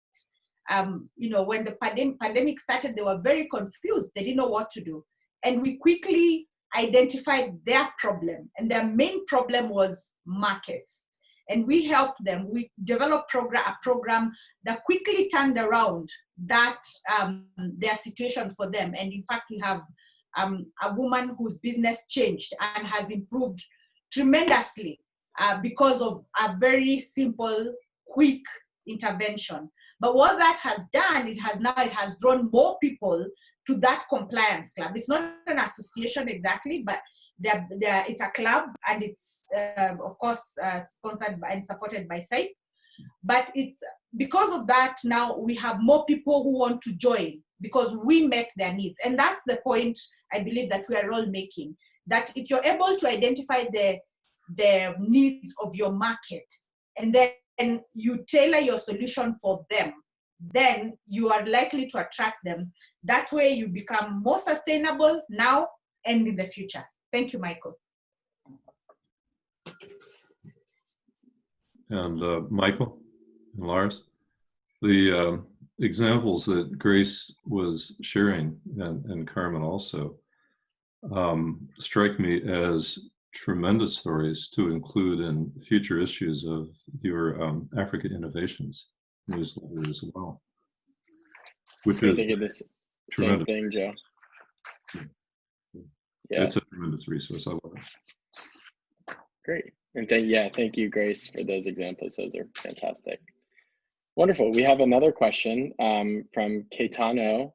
you know, when the pandemic started, they were very confused. They didn't know what to do. And we quickly identified their problem, and their main problem was markets. And we helped them. We developed a program that quickly turned around that their situation for them. And in fact, we have a woman whose business changed and has improved tremendously because of a very simple, quick intervention. But what that has done, it has drawn more people to that compliance club. It's not an association exactly, but it's a club, and it's of course sponsored and supported by CIPE. But it's because of that, now we have more people who want to join because we met their needs. And that's the point I believe that we are all making, that if you're able to identify the needs of your market, and then you tailor your solution for them, then you are likely to attract them. That way you become more sustainable now and in the future. Thank you, Michael. And Michael and Lars, the examples that Grace was sharing, and Carmen also, strike me as tremendous stories to include in future issues of your Africa Innovations newsletter as well. Which is this same thing, Joe. Yeah. It's a tremendous resource. I love it. Great. And thank you, Grace, for those examples. Those are fantastic. Wonderful. We have another question from Caetano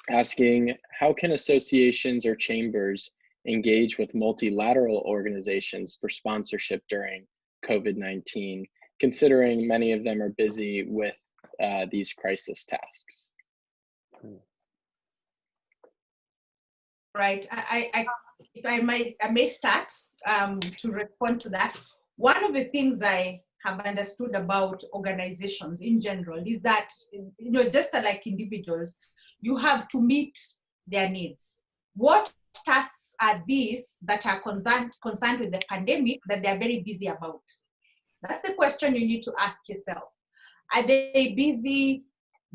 asking, how can associations or chambers engage with multilateral organizations for sponsorship during COVID-19, considering many of them are busy with these crisis tasks? Right. If I may start to respond to that. One of the things I have understood about organizations in general is that, you know, just like individuals, you have to meet their needs. What tasks are these that are concerned with the pandemic that they're very busy about? That's the question you need to ask yourself. Are they busy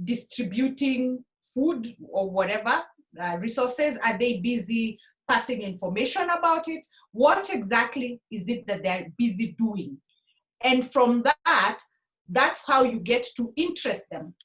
distributing food or whatever resources? Are they busy passing information about it? What exactly is it that they're busy doing? And from that, that's how you get to interest them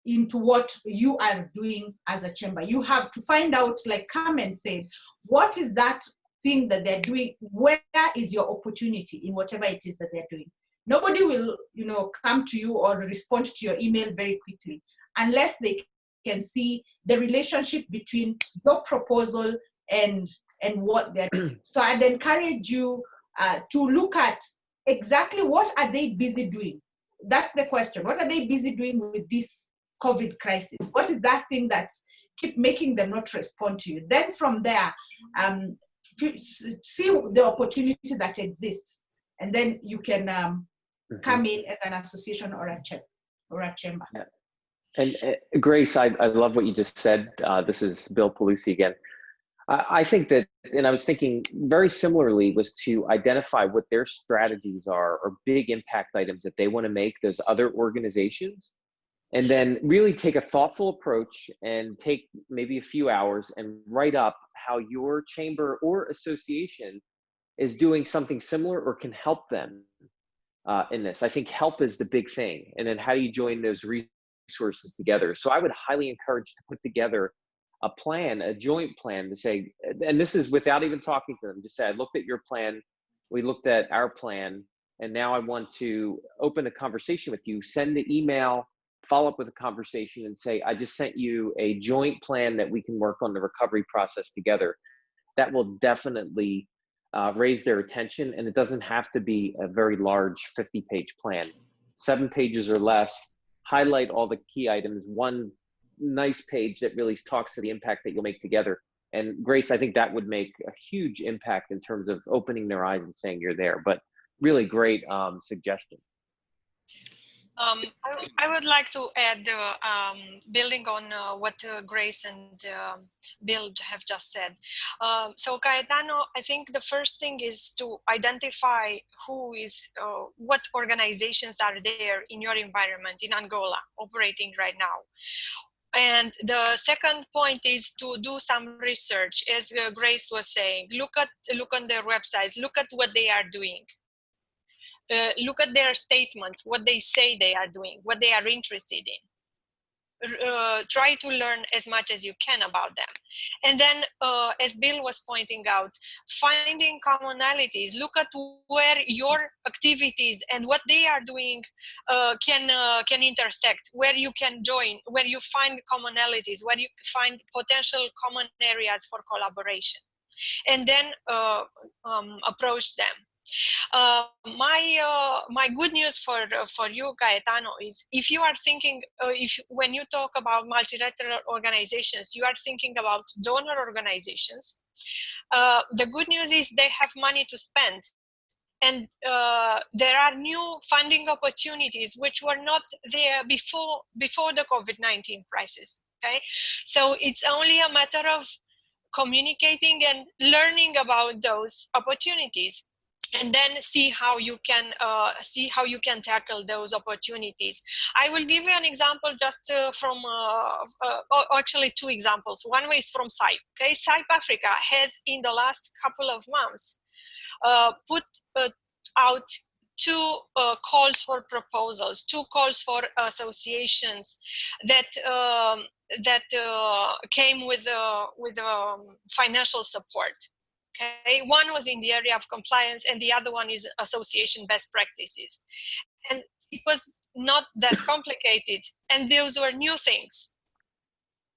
into what you are doing as a chamber. You have to find out, like Carmen said, what is that thing that they're doing? Where is your opportunity in whatever it is that they're doing? Nobody will, you know, come to you or respond to your email very quickly unless they can see the relationship between your proposal and what they're doing. So I'd encourage you to look at exactly what are they busy doing. That's the question. What are they busy doing with this COVID crisis? What is that thing that's keep making them not respond to you? Then from there, see the opportunity that exists, and then you can come in as an association or a chamber. Yeah. And Grace, I love what you just said. This is Bill Pawlucy again. I think that, and I was thinking very similarly, was to identify what their strategies are or big impact items that they want to make those other organizations, and then really take a thoughtful approach and take maybe a few hours and write up how your chamber or association is doing something similar or can help them in this. I think help is the big thing. And then how do you join those resources together? So I would highly encourage to put together a plan, a joint plan to say, and this is without even talking to them, just say, I looked at your plan, we looked at our plan, and now I want to open a conversation with you. Send the email, follow up with a conversation and say, I just sent you a joint plan that we can work on the recovery process together. That will definitely raise their attention, and it doesn't have to be a very large 50-page plan. 7 pages or less, highlight all the key items, one nice page that really talks to the impact that you'll make together. And Grace, I think that would make a huge impact in terms of opening their eyes and saying you're there. But really great suggestion. I would like to add, building on what Grace and Bill have just said. So Cayetano, I think the first thing is to identify who is, what organizations are there in your environment in Angola operating right now. And the second point is to do some research, as Grace was saying. Look on their websites, look at what they are doing. Look at their statements, what they say they are doing, what they are interested in. Try to learn as much as you can about them. And then, as Bill was pointing out, finding commonalities. Look at where your activities and what they are doing can intersect, where you can join, where you find commonalities, where you find potential common areas for collaboration. And then approach them. My good news for you, Cayetano, is if you are thinking, when you talk about multilateral organizations, you are thinking about donor organizations. The good news is they have money to spend. And there are new funding opportunities which were not there before the COVID-19 crisis. Okay, so it's only a matter of communicating and learning about those opportunities, and then see how you can tackle those opportunities. I will give you an example just from actually 2 examples. One is from CIPE. Okay, CIPE Africa has in the last couple of months put out 2 calls for proposals, 2 calls for associations that came with financial support. Okay, one was in the area of compliance, and the other one is association best practices. And it was not that complicated, and those were new things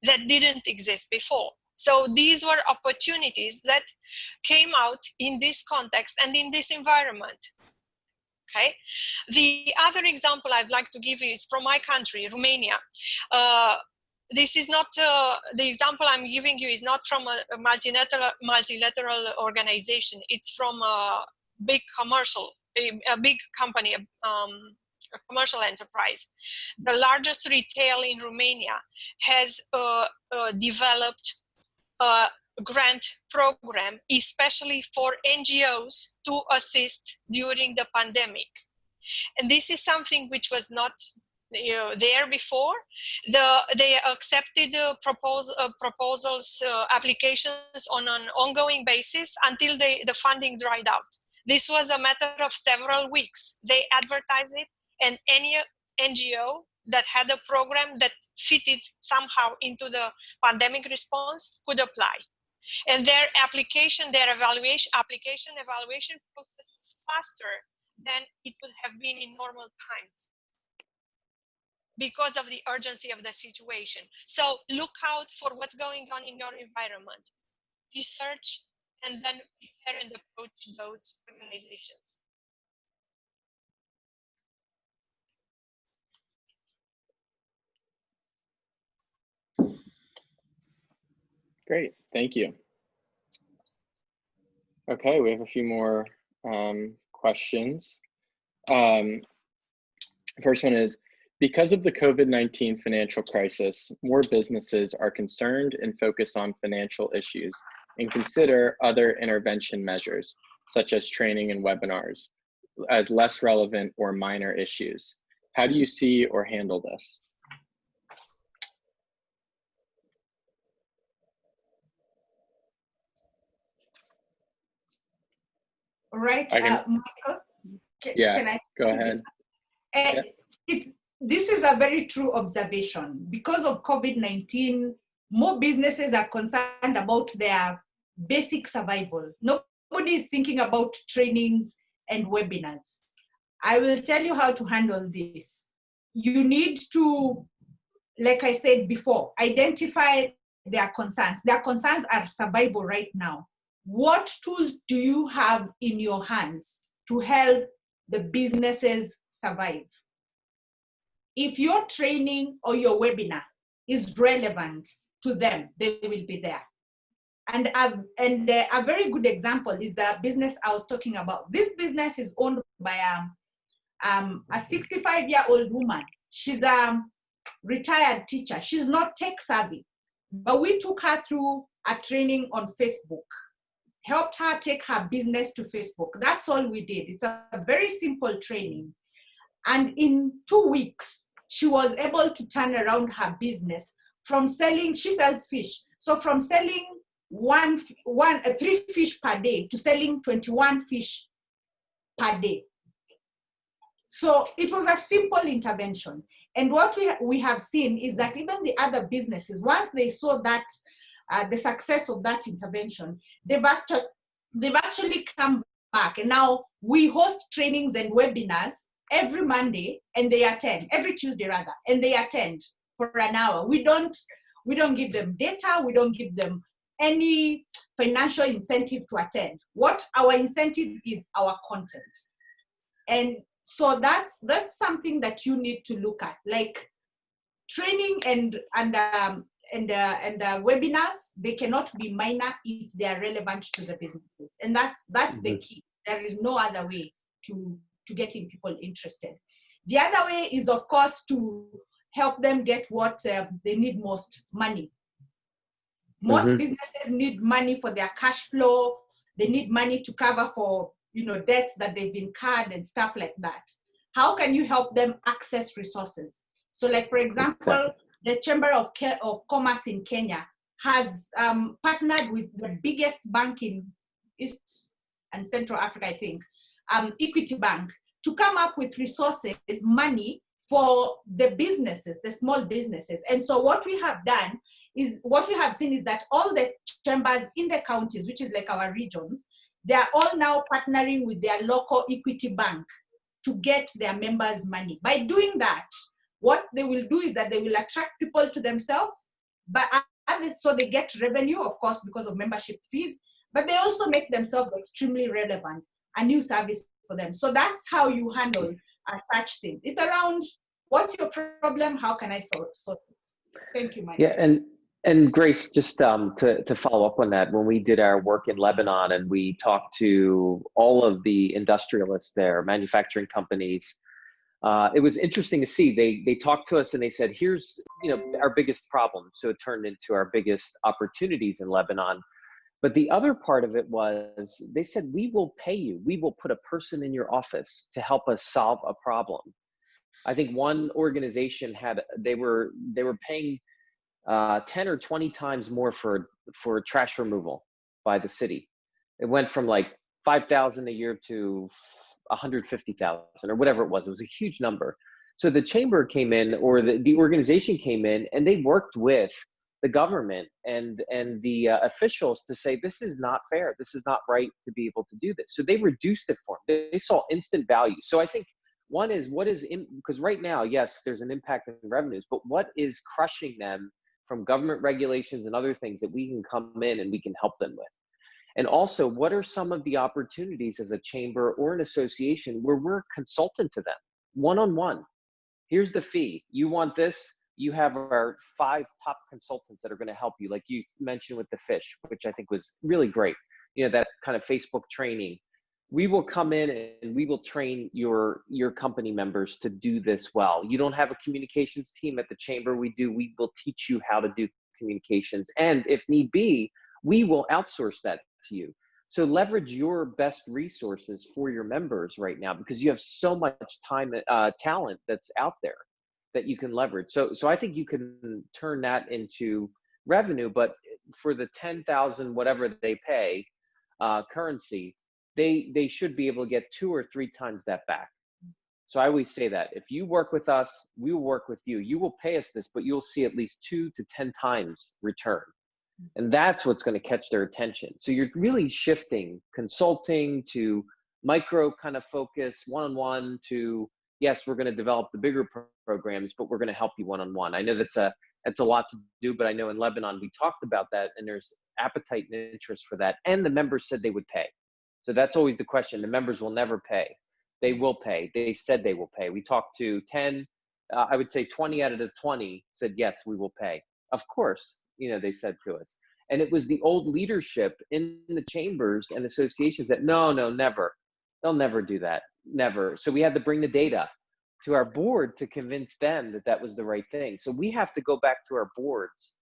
that didn't exist before. So these were opportunities that came out in this context and in this environment. Okay, the other example I'd like to give you is from my country, Romania. This is not, the example I'm giving you is not from a multilateral organization. It's from a big a big company, a commercial enterprise. The largest retail in Romania has developed a grant program, especially for NGOs to assist during the pandemic. And this is something which was not there before. They accepted proposals, applications on an ongoing basis until the funding dried out. This was a matter of several weeks. They advertised it, and any NGO that had a program that fitted somehow into the pandemic response could apply. And their evaluation process was faster than it would have been in normal times, because of the urgency of the situation. So look out for what's going on in your environment. Research, and then prepare and approach those organizations. Great, thank you. Okay, we have a few more questions. First one is, because of the COVID-19 financial crisis, more businesses are concerned and focused on financial issues and consider other intervention measures, such as training and webinars, as less relevant or minor issues. How do you see or handle this? All right, Michael, can I go ahead. This is a very true observation. Because of COVID-19, more businesses are concerned about their basic survival. Nobody is thinking about trainings and webinars. I will tell you how to handle this. You need to, like I said before, identify their concerns. Their concerns are survival right now. What tools do you have in your hands to help the businesses survive? If your training or your webinar is relevant to them, they will be there. And a very good example is the business I was talking about. This business is owned by a 65-year-old woman. She's a retired teacher. She's not tech savvy, but we took her through a training on Facebook, helped her take her business to Facebook. That's all we did. It's a very simple training. And in 2 weeks, she was able to turn around her business from selling, she sells fish. So from selling 3 fish per day to selling 21 fish per day. So it was a simple intervention. And what we have seen is that even the other businesses, once they saw that the success of that intervention, they've actually come back. And now we host trainings and webinars every Monday, and they attend, every Tuesday rather, and they attend for an hour. We don't give them data, we don't give them any financial incentive to attend. What our incentive is our content. And so that's something that you need to look at, like training and webinars. They cannot be minor if they are relevant to the businesses, and that's the key. There is no other way to getting people interested. The other way is, of course, to help them get what they need most: money. Most businesses need money for their cash flow. They need money to cover for debts that they've incurred and stuff like that. How can you help them access resources? So, like for example, the Chamber of Commerce in Kenya has partnered with the biggest bank in East and Central Africa, I think, Equity Bank, to come up with resources, money for the businesses, the small businesses. And so what we have done is, what we have seen is that all the chambers in the counties, which is like our regions, they are all now partnering with their local Equity Bank to get their members money. By doing that, what they will do is that they will attract people to themselves, but so they get revenue, of course, because of membership fees, but they also make themselves extremely relevant, a new service for them. So that's how you handle such things. It's around, what's your problem? How can I sort it? Thank you, Mike. Yeah, and Grace, just to follow up on that, when we did our work in Lebanon and we talked to all of the industrialists there, manufacturing companies, it was interesting to see. They talked to us and they said, here's our biggest problem. So it turned into our biggest opportunities in Lebanon. But the other part of it was, they said, we will pay you. We will put a person in your office to help us solve a problem. I think one organization they were paying 10 or 20 times more for trash removal by the city. It went from like 5,000 a year to 150,000 or whatever it was. It was a huge number. So the chamber came in, or the organization came in, and they worked with the government and the officials to say, this is not fair. This is not right to be able to do this. So they reduced it for them. They saw instant value. So I think one is, because right now, yes, there's an impact on revenues, but what is crushing them from government regulations and other things that we can come in and we can help them with? And also, what are some of the opportunities as a chamber or an association where we're a consultant to them, one-on-one? Here's the fee. You want this? You have our 5 top consultants that are going to help you, like you mentioned with the fish, which I think was really great. That kind of Facebook training. We will come in and we will train your company members to do this well. You don't have a communications team at the chamber. We do. We will teach you how to do communications. And if need be, we will outsource that to you. So leverage your best resources for your members right now, because you have so much time, talent that's out there that you can leverage. So I think you can turn that into revenue, but for the 10,000, whatever they pay currency, they should be able to get 2 or 3 times that back. So I always say that if you work with us, we will work with you. You will pay us this, but you'll see at least 2 to 10 times return. And that's what's going to catch their attention. So you're really shifting consulting to micro kind of focus, one-on-one, to, yes, we're going to develop the bigger programs, but we're going to help you one-on-one. I know that's a lot to do, but I know in Lebanon, we talked about that, and there's appetite and interest for that. And the members said they would pay. So that's always the question. The members will never pay. They will pay. They said they will pay. We talked to 10, I would say 20 out of the 20 said, yes, we will pay. Of course, they said to us. And it was the old leadership in the chambers and associations that, no, never. They'll never do that. Never. So we had to bring the data to our board to convince them that that was the right thing. So we have to go back to our boards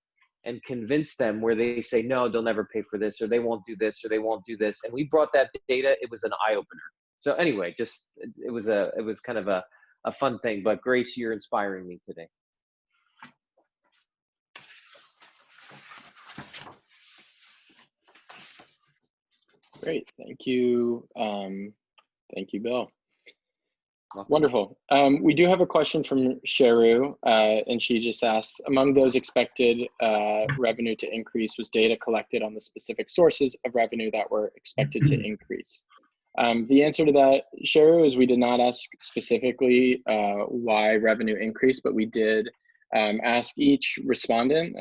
and convince them where they say, no, they'll never pay for this, or they won't do this, or they won't do this. And we brought that data. It was an eye opener. So anyway, just, it was kind of a fun thing, but Grace, you're inspiring me today. Great, thank you. Thank you, Bill. Welcome. Wonderful. We do have a question from Sheru, and she just asks, among those expected revenue to increase, was data collected on the specific sources of revenue that were expected to increase? The answer to that, Sheru, is we did not ask specifically why revenue increased, but we did ask each respondent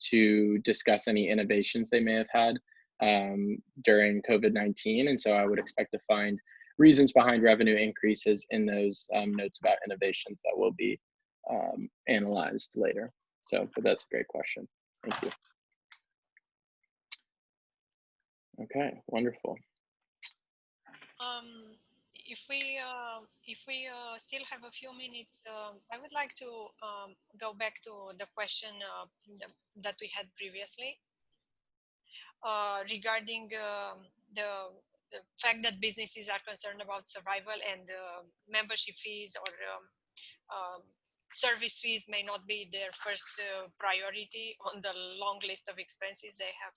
to discuss any innovations they may have had during COVID-19. And so I would expect to find reasons behind revenue increases in those notes about innovations that will be analyzed later. So, but that's a great question. Thank you. Okay, wonderful. If we still have a few minutes, I would like to go back to the question that we had previously regarding the fact that businesses are concerned about survival, and membership fees or service fees may not be their first priority on the long list of expenses they have.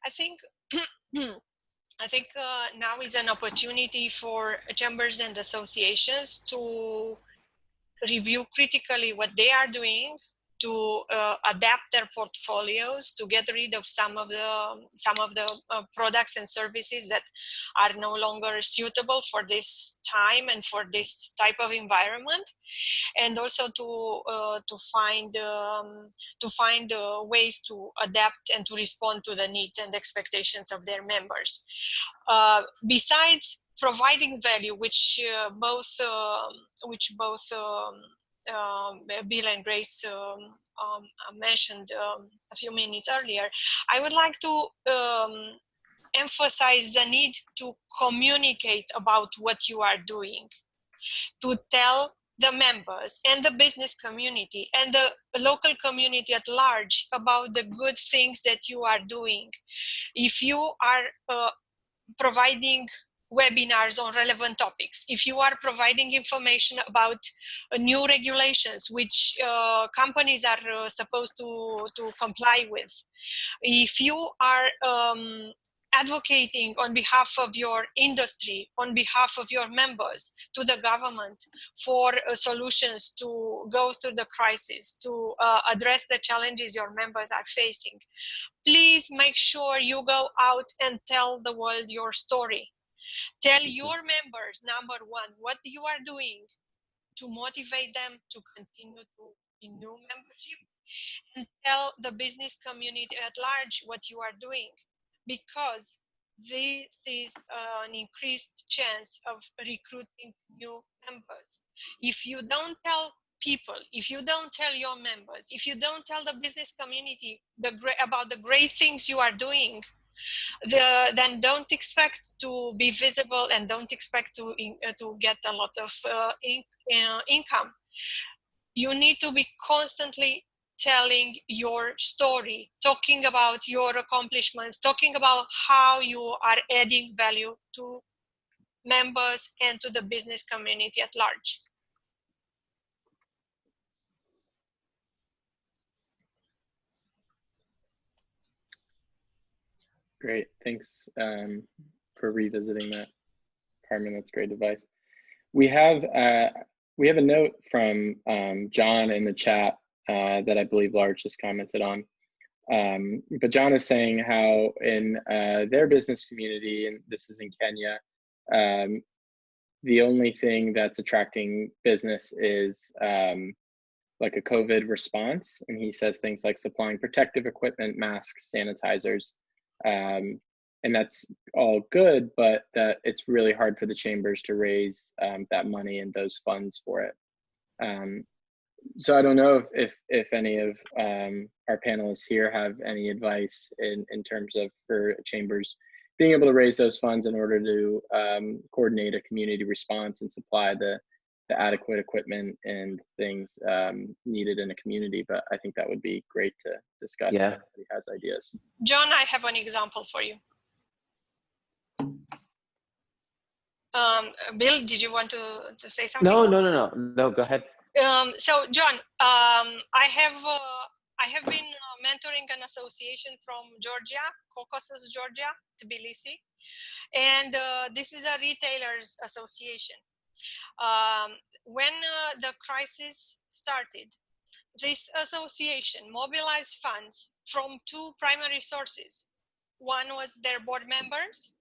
I think now is an opportunity for chambers and associations to review critically what they are doing, to adapt their portfolios, to get rid of some of the products and services that are no longer suitable for this time and for this type of environment, and also to find ways to adapt and to respond to the needs and expectations of their members. Besides providing value, which both Bill and Grace mentioned a few minutes earlier, I would like to emphasize the need to communicate about what you are doing, to tell the members and the business community and the local community at large about the good things that you are doing. If you are providing webinars on relevant topics, if you are providing information about new regulations which companies are supposed to comply with, if you are advocating on behalf of your industry, on behalf of your members, to the government for solutions to go through the crisis, to address the challenges your members are facing, please make sure you go out and tell the world your story. Tell your members, number one, what you are doing to motivate them to continue to renew membership, and tell the business community at large what you are doing, because this is an increased chance of recruiting new members. If you don't tell people, if you don't tell your members, if you don't tell the business community about the great things you are doing, then don't expect to be visible and don't expect to get a lot of income. You need to be constantly telling your story, talking about your accomplishments, talking about how you are adding value to members and to the business community at large. Great, thanks for revisiting that, Carmen. That's great advice. we have a note from John in the chat that I believe Lars just commented on. But John is saying how in their business community, and this is in Kenya, the only thing that's attracting business is like a COVID response. And he says things like supplying protective equipment, masks, sanitizers. And that's all good, but that it's really hard for the chambers to raise that money and those funds for it. So I don't know if any of our panelists here have any advice in terms of for chambers being able to raise those funds in order to coordinate a community response and supply the adequate equipment and things needed in a community. But I think that would be great to discuss if anybody has ideas. John, I have an example for you. Bill, did you want to say something? No, go ahead. So John, I have been mentoring an association from Georgia, Caucasus, Georgia, Tbilisi, and this is a retailers association. When the crisis started, this association mobilized funds from two primary sources. One was their board members,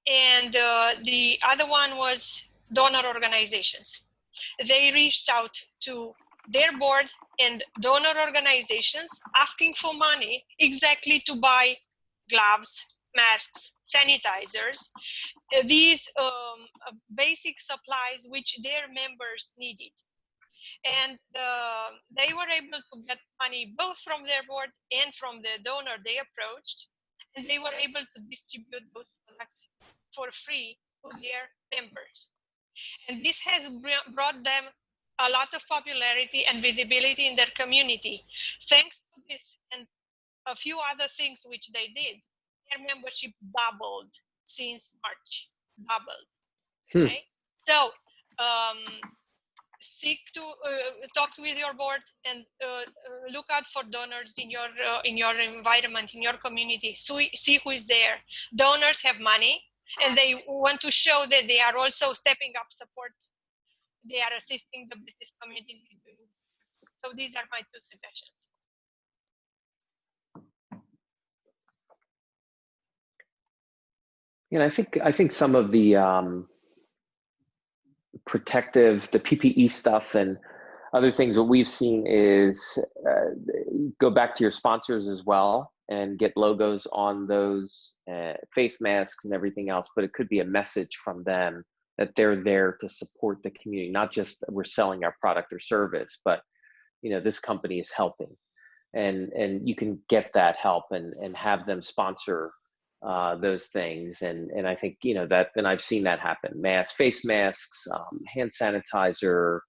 and the other one was donor organizations. They reached out to their board and donor organizations asking for money exactly to buy gloves, masks, sanitizers, these basic supplies which their members needed. And they were able to get money both from their board and from the donor they approached, and they were able to distribute those products for free to their members. And this has brought them a lot of popularity and visibility in their community. Thanks to this and a few other things which they did, their membership doubled since March, doubled. Okay? So seek to talk with your board and look out for donors in your environment, in your community. So see who is there. Donors have money, and they want to show that they are also stepping up support. They are assisting the business community. So these are my two suggestions. And I think some of the protective, the PPE stuff and other things that we've seen is go back to your sponsors as well and get logos on those face masks and everything else, but it could be a message from them that they're there to support the community, not just that we're selling our product or service, but this company is helping, and you can get that help and have them sponsor those things. And I think, that, and I've seen that happen, face masks, hand sanitizer,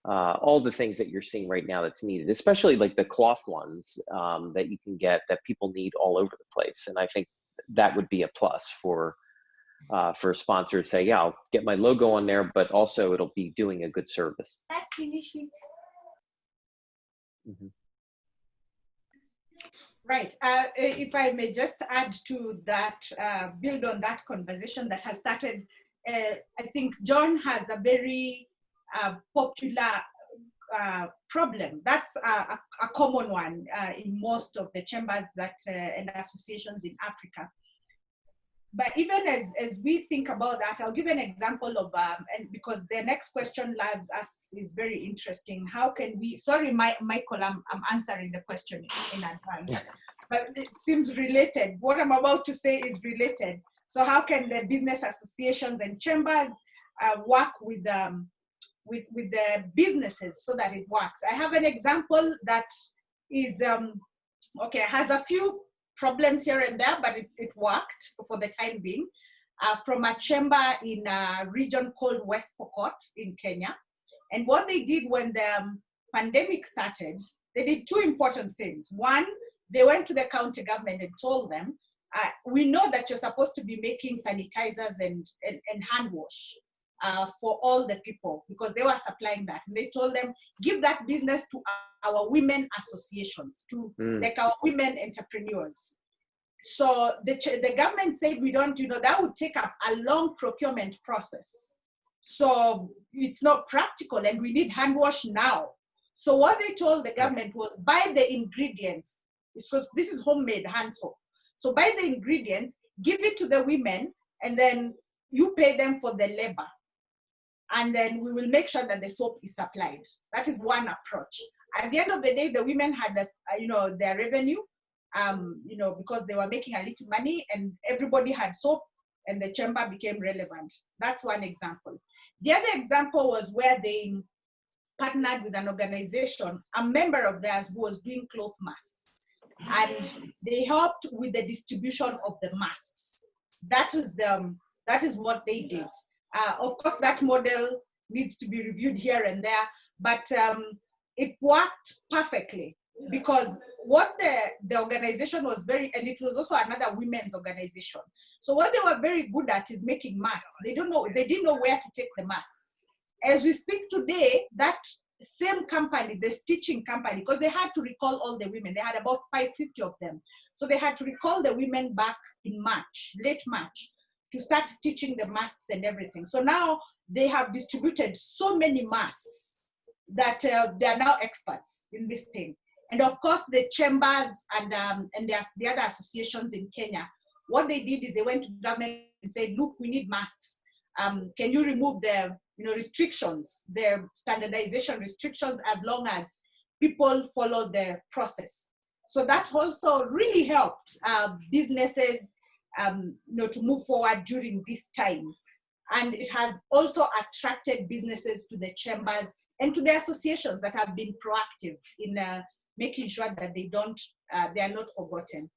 all the things that you're seeing right now that's needed, especially like the cloth ones that you can get that people need all over the place. And I think that would be a plus for sponsors. Say, yeah, I'll get my logo on there, but also it'll be doing a good service. Mm-hmm. Right. If I may just add to that, build on that conversation that has started, I think John has a very popular problem. That's a common one in most of the chambers and associations in Africa. But even as we think about that, I'll give an example of, and because the next question Lars asks is very interesting. How can we, sorry, Michael, I'm answering the question in advance, but it seems related. What I'm about to say is related. So how can the business associations and chambers work with the businesses so that it works? I have an example that is, has a few problems here and there, but it worked for the time being, from a chamber in a region called West Pokot in Kenya. And what they did when the pandemic started, they did two important things. One, they went to the county government and told them, we know that you're supposed to be making sanitizers and hand wash for all the people, because they were supplying that. And they told them, give that business to our women associations, to like our women entrepreneurs. So the government said we don't, that would take up a long procurement process. So it's not practical and we need hand wash now. So what they told the government was buy the ingredients. So this is homemade hand soap. So buy the ingredients, give it to the women, and then you pay them for the labor. And then we will make sure that the soap is supplied. That is one approach. At the end of the day, the women had their revenue, because they were making a little money and everybody had soap and the chamber became relevant. That's one example. The other example was where they partnered with an organization, a member of theirs who was doing cloth masks, and they helped with the distribution of the masks. That is what they did. Of course, that model needs to be reviewed here and there, but it worked perfectly because what the organization was and it was also another women's organization. So what they were very good at is making masks. They didn't know where to take the masks. As we speak today, that same company, the stitching company, because they had to recall all the women, they had about 550 of them. So they had to recall the women back in March, late March, to start stitching the masks and everything. So now they have distributed so many masks that they are now experts in this thing. And of course, the chambers and the other associations in Kenya, what they did is they went to government and said, look, we need masks. Can you remove the restrictions, the standardization restrictions, as long as people follow the process? So that also really helped businesses to move forward during this time. And it has also attracted businesses to the chambers and to the associations that have been proactive in making sure that they are not forgotten.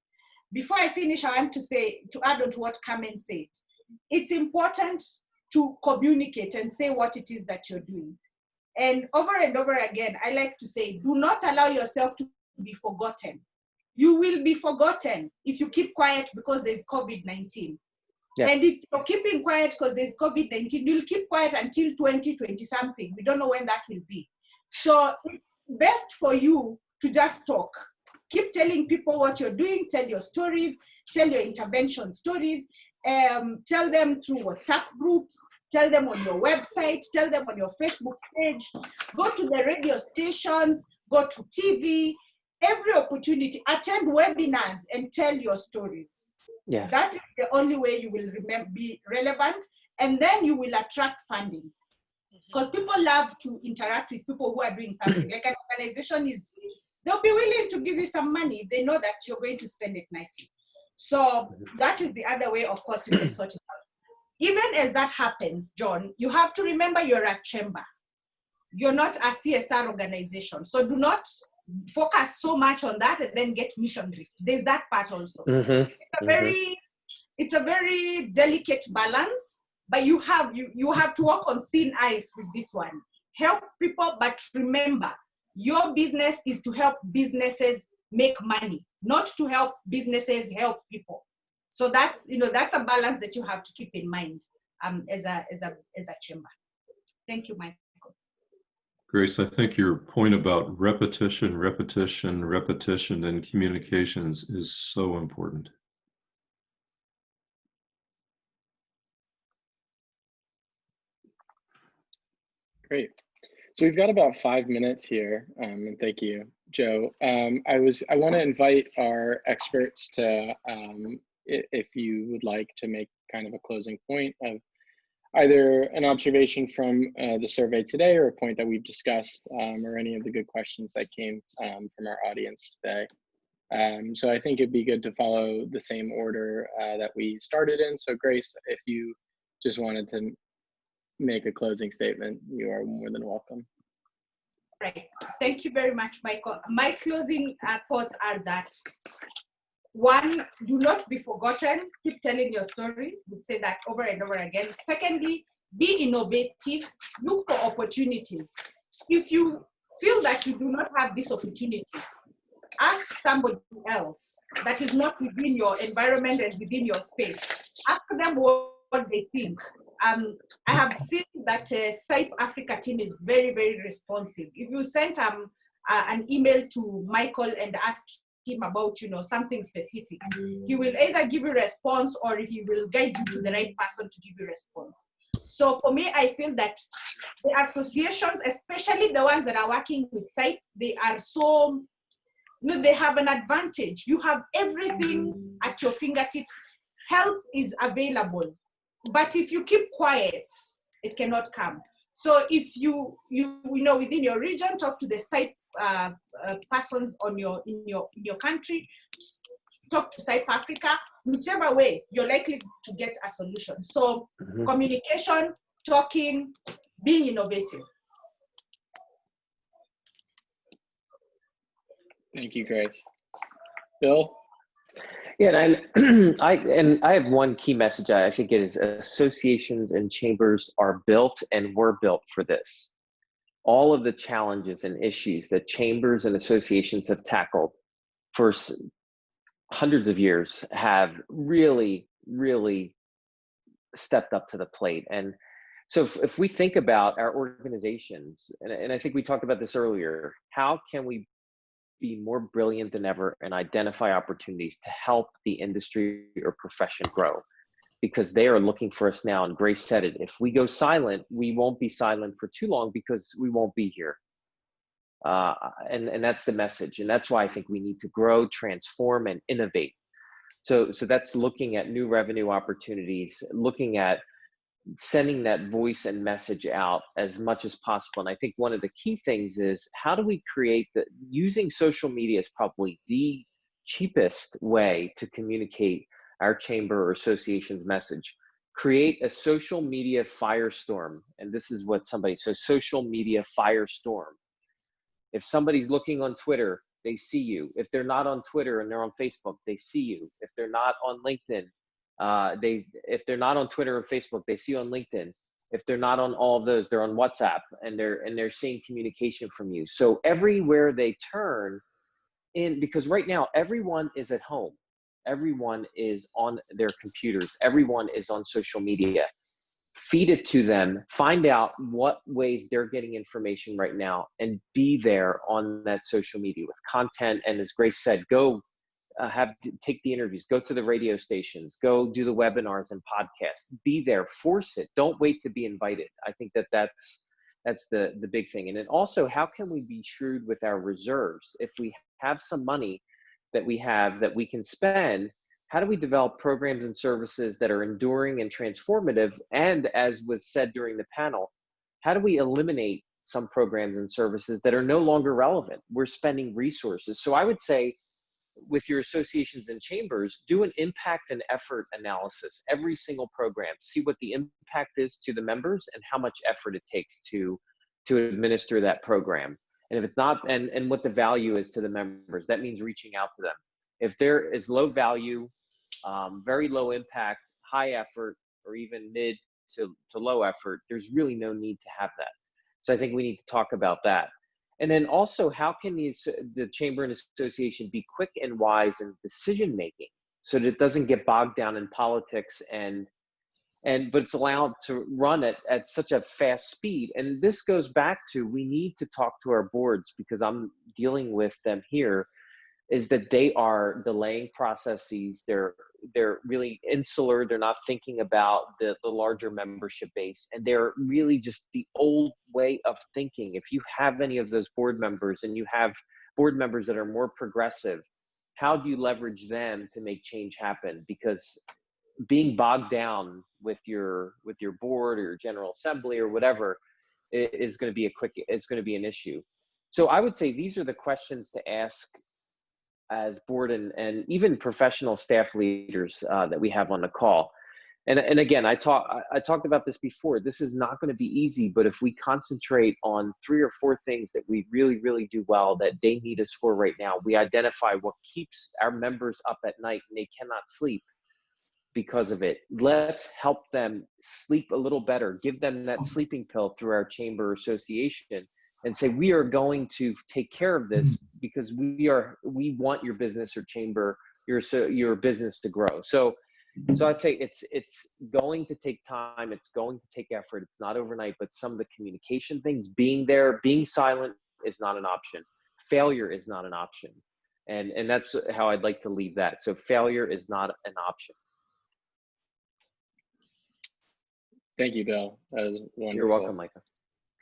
Before I finish, I want to add on to what Carmen said. It's important to communicate and say what it is that you're doing. And over again, I like to say, do not allow yourself to be forgotten. You will be forgotten if you keep quiet because there's COVID-19. Yes. And if you're keeping quiet because there's COVID-19, you'll keep quiet until 2020 something. We don't know when that will be. So it's best for you to just talk. Keep telling people what you're doing, tell your stories, tell your intervention stories, tell them through WhatsApp groups, tell them on your website, tell them on your Facebook page, go to the radio stations, go to TV, every opportunity, attend webinars and tell your stories. Yeah. That is the only way you will be relevant, and then you will attract funding. Because people love to interact with people who are doing something. Like an organization they'll be willing to give you some money if they know that you're going to spend it nicely. So that is the other way, of course, you can sort it out. Even as that happens, John, you have to remember you're a chamber. You're not a CSR organization. So do not focus so much on that and then get mission drift. There's that part also. It's a very delicate balance, but you have to walk on thin ice with this one. Help people, but remember, your business is to help businesses make money, not to help businesses help people. So that's a balance that you have to keep in mind as a chamber. Thank you, Michael. Grace, I think your point about repetition in communications is so important. Great. So we've got about 5 minutes here, and thank you, Joe. I want to invite our experts to, if you would like to make kind of a closing point of either an observation from the survey today or a point that we've discussed, or any of the good questions that came from our audience today. So I think it'd be good to follow the same order that we started in. So Grace, if you just wanted to make a closing statement, you are more than welcome. Right. Thank you very much, Michael. My closing thoughts are that, one, do not be forgotten. Keep telling your story. We'll say that over and over again. Secondly, be innovative. Look for opportunities. If you feel that you do not have these opportunities, ask somebody else that is not within your environment and within your space. Ask them what they think. I have seen that CIPE Africa team is very, very responsive. If you send an email to Michael and ask him about, something specific. He will either give you a response or he will guide you to the right person to give you a response. So for me, I feel that the associations, especially the ones that are working with CIPE, they are so, they have an advantage. You have everything at your fingertips. Help is available. But if you keep quiet, it cannot come. So if you within your region, talk to the CIPE persons in your country, talk to CIPE Africa, whichever way, you're likely to get a solution. So communication, talking, being innovative. Thank you, Grace. Bill? Yeah, and I have one key message I think it is: associations and chambers are built and were built for this. All of the challenges and issues that chambers and associations have tackled for hundreds of years have really, really stepped up to the plate. And so if we think about our organizations, and I think we talked about this earlier, how can we be more brilliant than ever and identify opportunities to help the industry or profession grow? Because they are looking for us now, and Grace said it, if we go silent, we won't be silent for too long because we won't be here. And that's the message. And that's why I think we need to grow, transform, and innovate. So that's looking at new revenue opportunities, looking at sending that voice and message out as much as possible. And I think one of the key things is, how do we create using social media is probably the cheapest way to communicate our chamber or association's message. Create a social media firestorm. And this is what social media firestorm. If somebody's looking on Twitter, they see you. If they're not on Twitter and they're on Facebook, they see you. If they're not on LinkedIn, if they're not on Twitter or Facebook, they see you on LinkedIn. If they're not on all of those, they're on WhatsApp, and they're seeing communication from you. So everywhere they turn in, because right now everyone is at home, everyone is on their computers, everyone is on social media. Feed it to them, find out what ways they're getting information right now, and be there on that social media with content. And as Grace said, go take the interviews, go to the radio stations, go do the webinars and podcasts, be there, force it. Don't wait to be invited. I think that's the big thing. And then also, how can we be shrewd with our reserves? If we have some money that we can spend, how do we develop programs and services that are enduring and transformative? And as was said during the panel, how do we eliminate some programs and services that are no longer relevant? We're spending resources. So I would say, with your associations and chambers, do an impact and effort analysis. Every single program, see what the impact is to the members and how much effort it takes to administer that program. And if it's not, and what the value is to the members, that means reaching out to them. If there is low value, very low impact, high effort, or even mid to low effort, there's really no need to have that. So I think we need to talk about that. And then also, how can the chamber and association be quick and wise in decision making so that it doesn't get bogged down in politics but it's allowed to run at such a fast speed? And this goes back to, we need to talk to our boards, because I'm dealing with them here, is that they are delaying processes. They're really insular. They're not thinking about the larger membership base, and they're really just the old way of thinking. If you have any of those board members, and you have board members that are more progressive, how do you leverage them to make change happen? Because being bogged down with your board or your general assembly or whatever is going to be it's going to be an issue. So I would say these are the questions to ask as board and even professional staff leaders that we have on the call. And again, I talked about this before. This is not going to be easy, but if we concentrate on 3 or 4 things that we really, really do well, that they need us for right now, we identify what keeps our members up at night and they cannot sleep because of it. Let's help them sleep a little better. Give them that sleeping pill through our chamber association, and say, we are going to take care of this because we want your business or chamber, your business to grow. So I'd say it's going to take time. It's going to take effort. It's not overnight, but some of the communication things, being there, being silent is not an option. Failure is not an option. And that's how I'd like to leave that. So failure is not an option. Thank you, Bill. That was wonderful. You're welcome, Micah.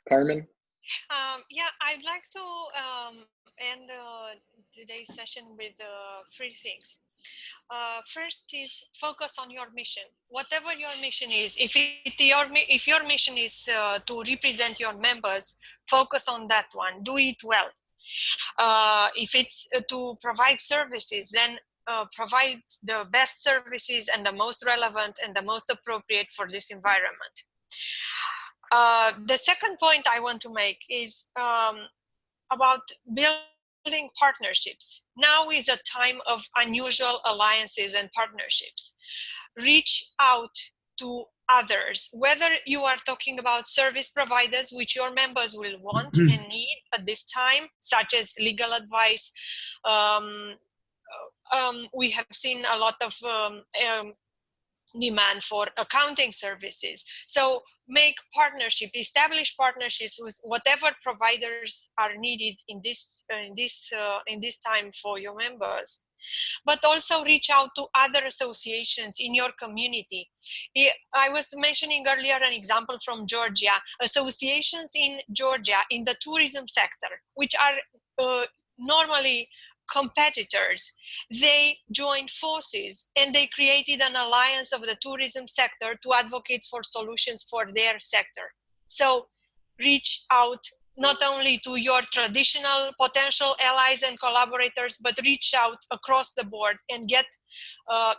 Carmen? Yeah, I'd like to end today's session with 3 things. First is focus on your mission. Whatever your mission is, if your mission is to represent your members, focus on that one. Do it well. If it's to provide services, then provide the best services and the most relevant and the most appropriate for this environment. The second point I want to make is about building partnerships. Now is a time of unusual alliances and partnerships. Reach out to others, whether you are talking about service providers, which your members will want and need at this time, such as legal advice. We have seen a lot of demand for accounting services. So make establish partnerships with whatever providers are needed in this time for your members. But also reach out to other associations in your community. I was mentioning earlier an example from Georgia. Associations in Georgia in the tourism sector, which are normally competitors, they joined forces and they created an alliance of the tourism sector to advocate for solutions for their sector. So reach out not only to your traditional potential allies and collaborators, but reach out across the board and get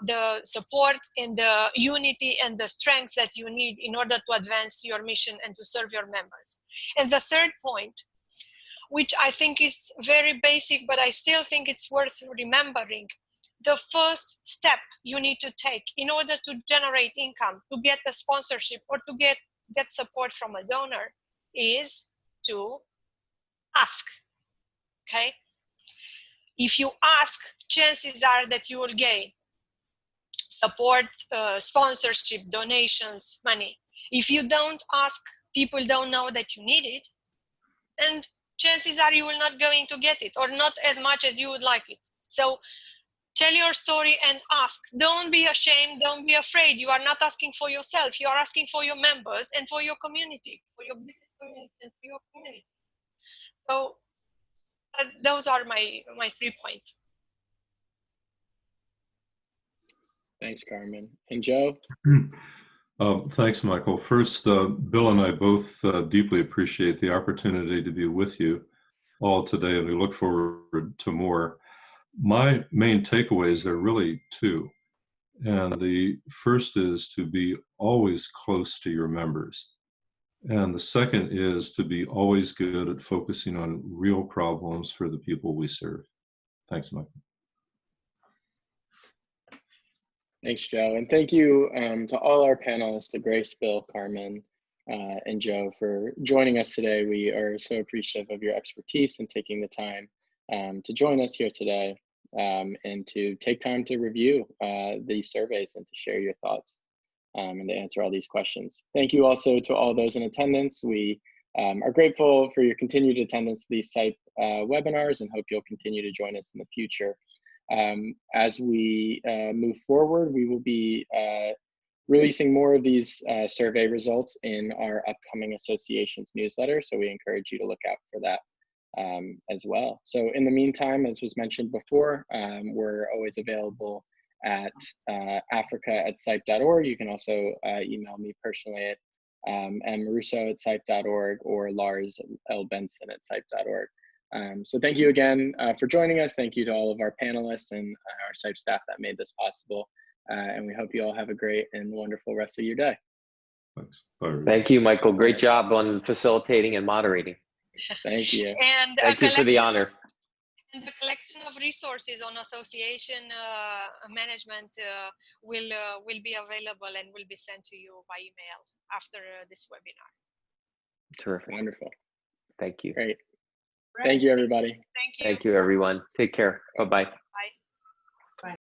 the support and the unity and the strength that you need in order to advance your mission and to serve your members. And the third point, which I think is very basic, but I still think it's worth remembering. The first step you need to take in order to generate income, to get a sponsorship or to get support from a donor is to ask, okay? If you ask, chances are that you will gain support, sponsorship, donations, money. If you don't ask, people don't know that you need it, and chances are you will not going to get it, or not as much as you would like it. So tell your story and ask. Don't be ashamed, don't be afraid. You are not asking for yourself, you are asking for your members and for your community, for your business community and for your community. So those are my 3 points. Thanks, Carmen. And Joe? Thanks, Michael. First, Bill and I both deeply appreciate the opportunity to be with you all today, and we look forward to more. My main takeaways are really 2. And the first is to be always close to your members. And the second is to be always good at focusing on real problems for the people we serve. Thanks, Michael. Thanks, Joe. And thank you to all our panelists, to Grace, Bill, Carmen, and Joe for joining us today. We are so appreciative of your expertise and taking the time to join us here today and to take time to review these surveys and to share your thoughts and to answer all these questions. Thank you also to all those in attendance. We are grateful for your continued attendance to these CIPE webinars and hope you'll continue to join us in the future. As we move forward, we will be releasing more of these survey results in our upcoming association's newsletter, so we encourage you to look out for that as well. So in the meantime, as was mentioned before, we're always available at africa@cipe.org. You can also email me personally at Russo@cipe.org or Lars L. Benson at cipe.org. So thank you again for joining us. Thank you to all of our panelists and our CIPE staff that made this possible. And we hope you all have a great and wonderful rest of your day. Thanks. Bye. Thank you, Michael. Great job on facilitating and moderating. Thank you. And thank you for the honor. And the collection of resources on association management will be available and will be sent to you by email after this webinar. Terrific. Wonderful. Thank you. Great. Thank you, everybody. Thank you. Thank you, everyone. Take care. Bye-bye.